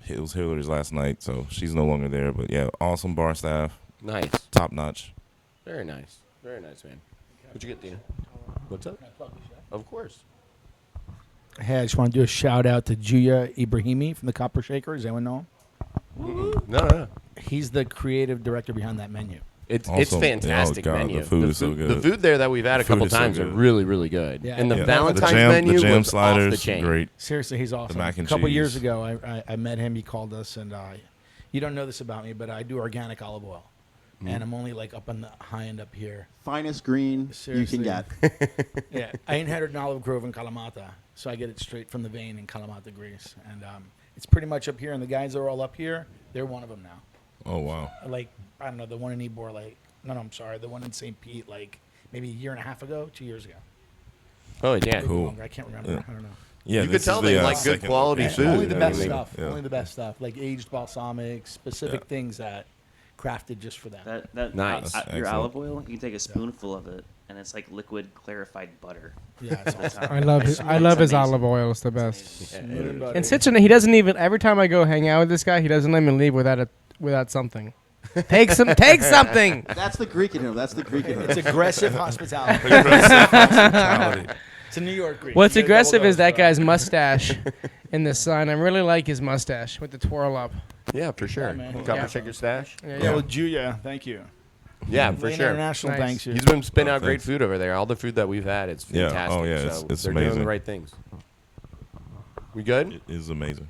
Speaker 3: It was Hillary's last night, so she's no longer there. But yeah, awesome bar staff,
Speaker 2: Nice,
Speaker 3: top notch.
Speaker 2: very nice, man. What'd you get, Dina? What's up? Of course.
Speaker 8: Hey, I just want to do a shout out to Julia Ibrahimi from the Copper Shaker. Does anyone know him?
Speaker 2: No.
Speaker 8: He's the creative director behind that menu.
Speaker 2: It's
Speaker 3: Awesome.
Speaker 2: fantastic
Speaker 3: Oh, God,
Speaker 2: menu.
Speaker 3: the food is so good.
Speaker 2: The food there that we've had a
Speaker 3: The food
Speaker 2: couple
Speaker 3: is so
Speaker 2: times are
Speaker 3: good.
Speaker 2: really, really good.
Speaker 8: Yeah.
Speaker 2: And the
Speaker 8: Yeah.
Speaker 2: Valentine's
Speaker 3: the
Speaker 2: menu
Speaker 3: jam
Speaker 2: was
Speaker 3: sliders,
Speaker 2: off the chain.
Speaker 3: great.
Speaker 8: Seriously, he's awesome.
Speaker 3: mac and
Speaker 8: a couple years
Speaker 3: cheese.
Speaker 8: ago, I met him. He called us, and you don't know this about me, but I do organic olive oil, and I'm only like up on the high end up here.
Speaker 6: Finest green
Speaker 8: Seriously.
Speaker 6: you can get.
Speaker 8: Yeah, I inherited an olive grove in Kalamata, so I get it straight from the vein in Kalamata, Greece, and it's pretty much up here. And the guys that are all up here, they're one of them now.
Speaker 3: Oh wow.
Speaker 8: Like I don't know, the one in Ybor, I'm sorry, the one in St. Pete, like maybe a year and a half ago, 2 years ago.
Speaker 2: Oh yeah.
Speaker 8: Maybe
Speaker 3: Cool.
Speaker 8: longer, I can't remember.
Speaker 3: Yeah.
Speaker 8: I don't know.
Speaker 3: Yeah,
Speaker 2: You could
Speaker 3: this
Speaker 2: tell
Speaker 3: is
Speaker 2: they
Speaker 3: the,
Speaker 2: like good
Speaker 3: second
Speaker 2: quality
Speaker 3: location.
Speaker 2: food.
Speaker 8: Only the
Speaker 2: I
Speaker 8: best
Speaker 2: mean,
Speaker 8: stuff.
Speaker 3: yeah.
Speaker 8: Only the best stuff, like aged balsamic, specific things that crafted just for them.
Speaker 5: That
Speaker 2: Nice.
Speaker 5: your
Speaker 3: Excellent.
Speaker 5: olive oil, you can take a spoonful of it, and it's like liquid clarified butter.
Speaker 8: Yeah, it's awesome.
Speaker 4: I love his. I love his olive oil. It's the best.
Speaker 8: Smooth butter.
Speaker 4: And Citron, he doesn't even. Every time I go hang out with this guy, he doesn't let me leave without something. Take something.
Speaker 6: That's the Greek in him. That's the Greek in him.
Speaker 8: It's aggressive hospitality.
Speaker 3: Aggressive hospitality.
Speaker 8: It's a New York Greek.
Speaker 4: What's
Speaker 8: You get a
Speaker 4: aggressive
Speaker 8: double
Speaker 4: is that
Speaker 8: dose,
Speaker 4: guy's mustache in the sign. I really like his mustache with the twirl up.
Speaker 2: Yeah, for sure.
Speaker 8: Yeah, man.
Speaker 2: Copper
Speaker 4: Yeah.
Speaker 2: Shaker stash.
Speaker 4: Yeah,
Speaker 8: Yeah, well, Julia, thank you.
Speaker 2: Yeah, for
Speaker 8: Lane
Speaker 2: sure.
Speaker 8: International,
Speaker 4: Nice.
Speaker 8: thanks you.
Speaker 2: He's been spitting
Speaker 3: Oh,
Speaker 2: out great
Speaker 3: thanks.
Speaker 2: food over there. All the food that we've had, it's
Speaker 3: Yeah.
Speaker 2: fantastic.
Speaker 3: Oh, yeah,
Speaker 2: So
Speaker 3: it's
Speaker 2: they're doing
Speaker 3: amazing.
Speaker 2: the right things. We good?
Speaker 3: It is amazing.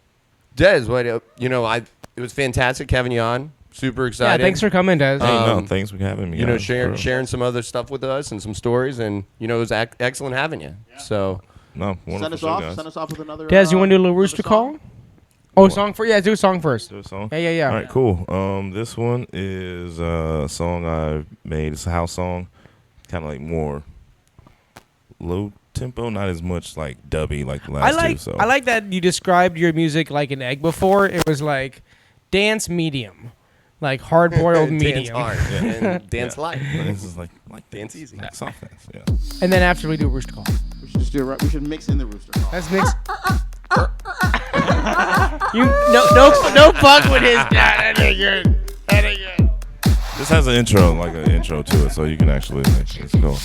Speaker 2: Des, it was fantastic having you on. Super
Speaker 4: Yeah,
Speaker 2: excited.
Speaker 4: thanks for coming, Des.
Speaker 3: Hey,
Speaker 2: Um,
Speaker 3: no, thanks for having me.
Speaker 2: you know,
Speaker 3: guys,
Speaker 2: sharing
Speaker 3: bro.
Speaker 2: sharing some other stuff with us and some stories, and it was excellent having you. So
Speaker 3: No, wonderful
Speaker 6: Send us
Speaker 3: show,
Speaker 6: off.
Speaker 3: guys.
Speaker 6: Send us off with another.
Speaker 4: Des, you want to do a little
Speaker 6: another
Speaker 4: Rooster
Speaker 6: song?
Speaker 4: call? Oh, song for do a song first.
Speaker 3: Do a song.
Speaker 4: Yeah.
Speaker 3: All right, cool. This one is a song I made. It's a house song, kind of like more low tempo, not as much like dubby like the last two. So
Speaker 4: I like that you described your music like an egg before. It was like dance medium, like hard boiled
Speaker 2: Dance
Speaker 4: medium.
Speaker 2: hard and dance light.
Speaker 3: But this is like
Speaker 2: Dance easy.
Speaker 3: like soft dance. Yeah.
Speaker 4: And then after we do Rooster Call.
Speaker 6: We should just do it. We should mix in the rooster call.
Speaker 4: That's mixed. You no fuck with his dad. That ain't good. That ain't good.
Speaker 3: This has an intro, like an intro to it, so you can actually like, let's go.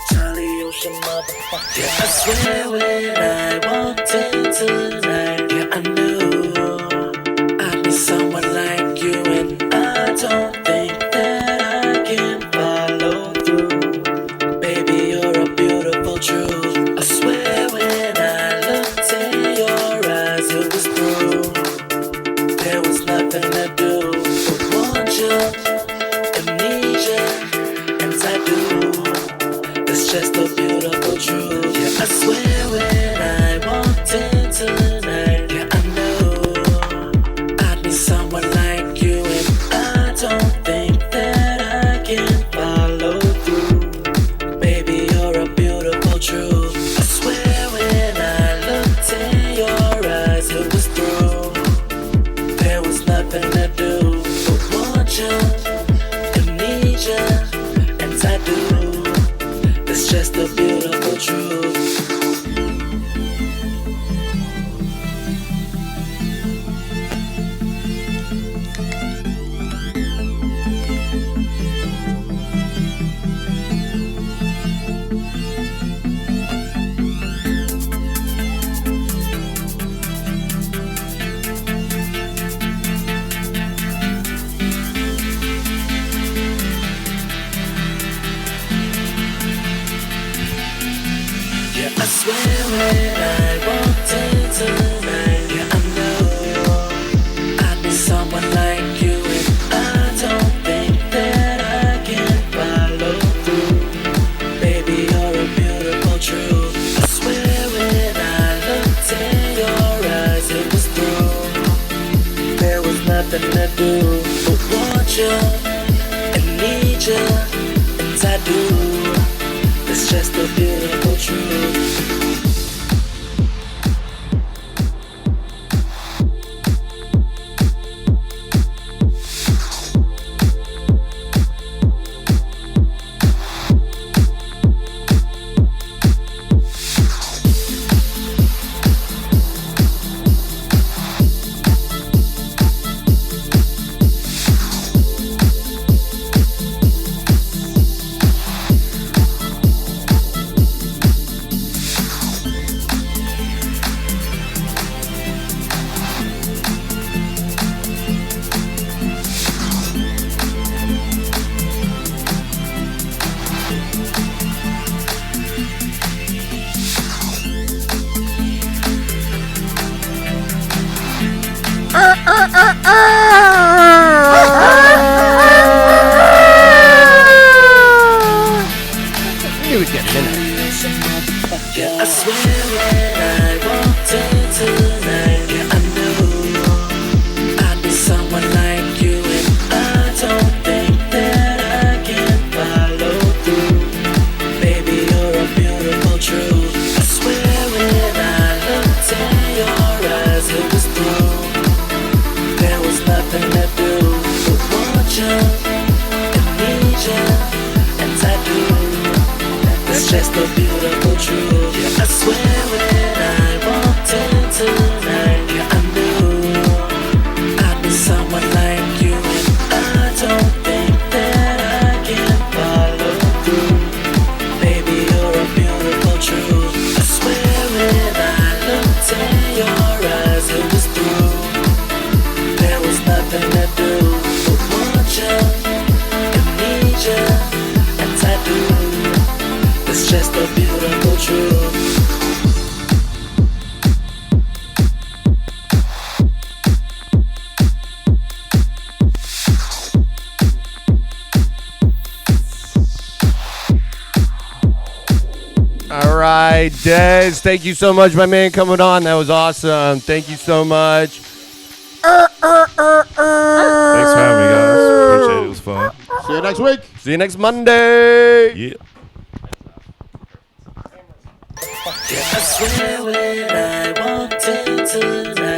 Speaker 1: Charlie Ocean, motherfucker. Yeah, I swear when I walked in tonight, yeah, I knew I'd be someone like you, and I don't think that I can follow through. Baby, you're a beautiful truth. I swear when I looked in your eyes, it was through. There was nothing to do but want you and need you, and I do. It's just a beautiful truth. Yeah, I swear when I walked in tonight, yeah, I knew I'd be someone like you, and I don't think that I can follow through. Baby, you're a beautiful truth. I swear when I looked in your eyes, it was through. There was nothing to do but want you and need you, and I do. It's just a beautiful truth. Yeah, I swear when I walked in tonight, yeah, I knew I'd be someone like you, and I don't think that I can follow through. Baby, you're a beautiful truth. I swear when I looked in your eyes, it was through. There was nothing to do but want you and need you, and I do. It's just a beautiful truth.
Speaker 2: He was getting in there.
Speaker 1: Yeah, I swear when I walked in tonight, yeah, I knew I'd be someone like you, and I don't think that I can follow through. Baby, you're a beautiful truth. I swear when I looked in your eyes, it was through. There was nothing to do but want you and need you, and I do. It's just a beautiful truth. Yeah, I swear when I walked in tonight, yeah, I knew I'd be someone like you, and I don't think that I can follow through. Baby, you're a beautiful truth. I swear when I looked in your eyes, it was through. There was nothing to do but want you and need you, and I do. It's just a beautiful truth.
Speaker 2: right, Des. Thank you so much, my man, coming on. That was awesome. Thank you so much.
Speaker 3: Thanks for having me, guys. Appreciate it. It was fun.
Speaker 6: See you next week.
Speaker 2: See you next Monday.
Speaker 3: Yeah.
Speaker 1: I swear when I walked in tonight.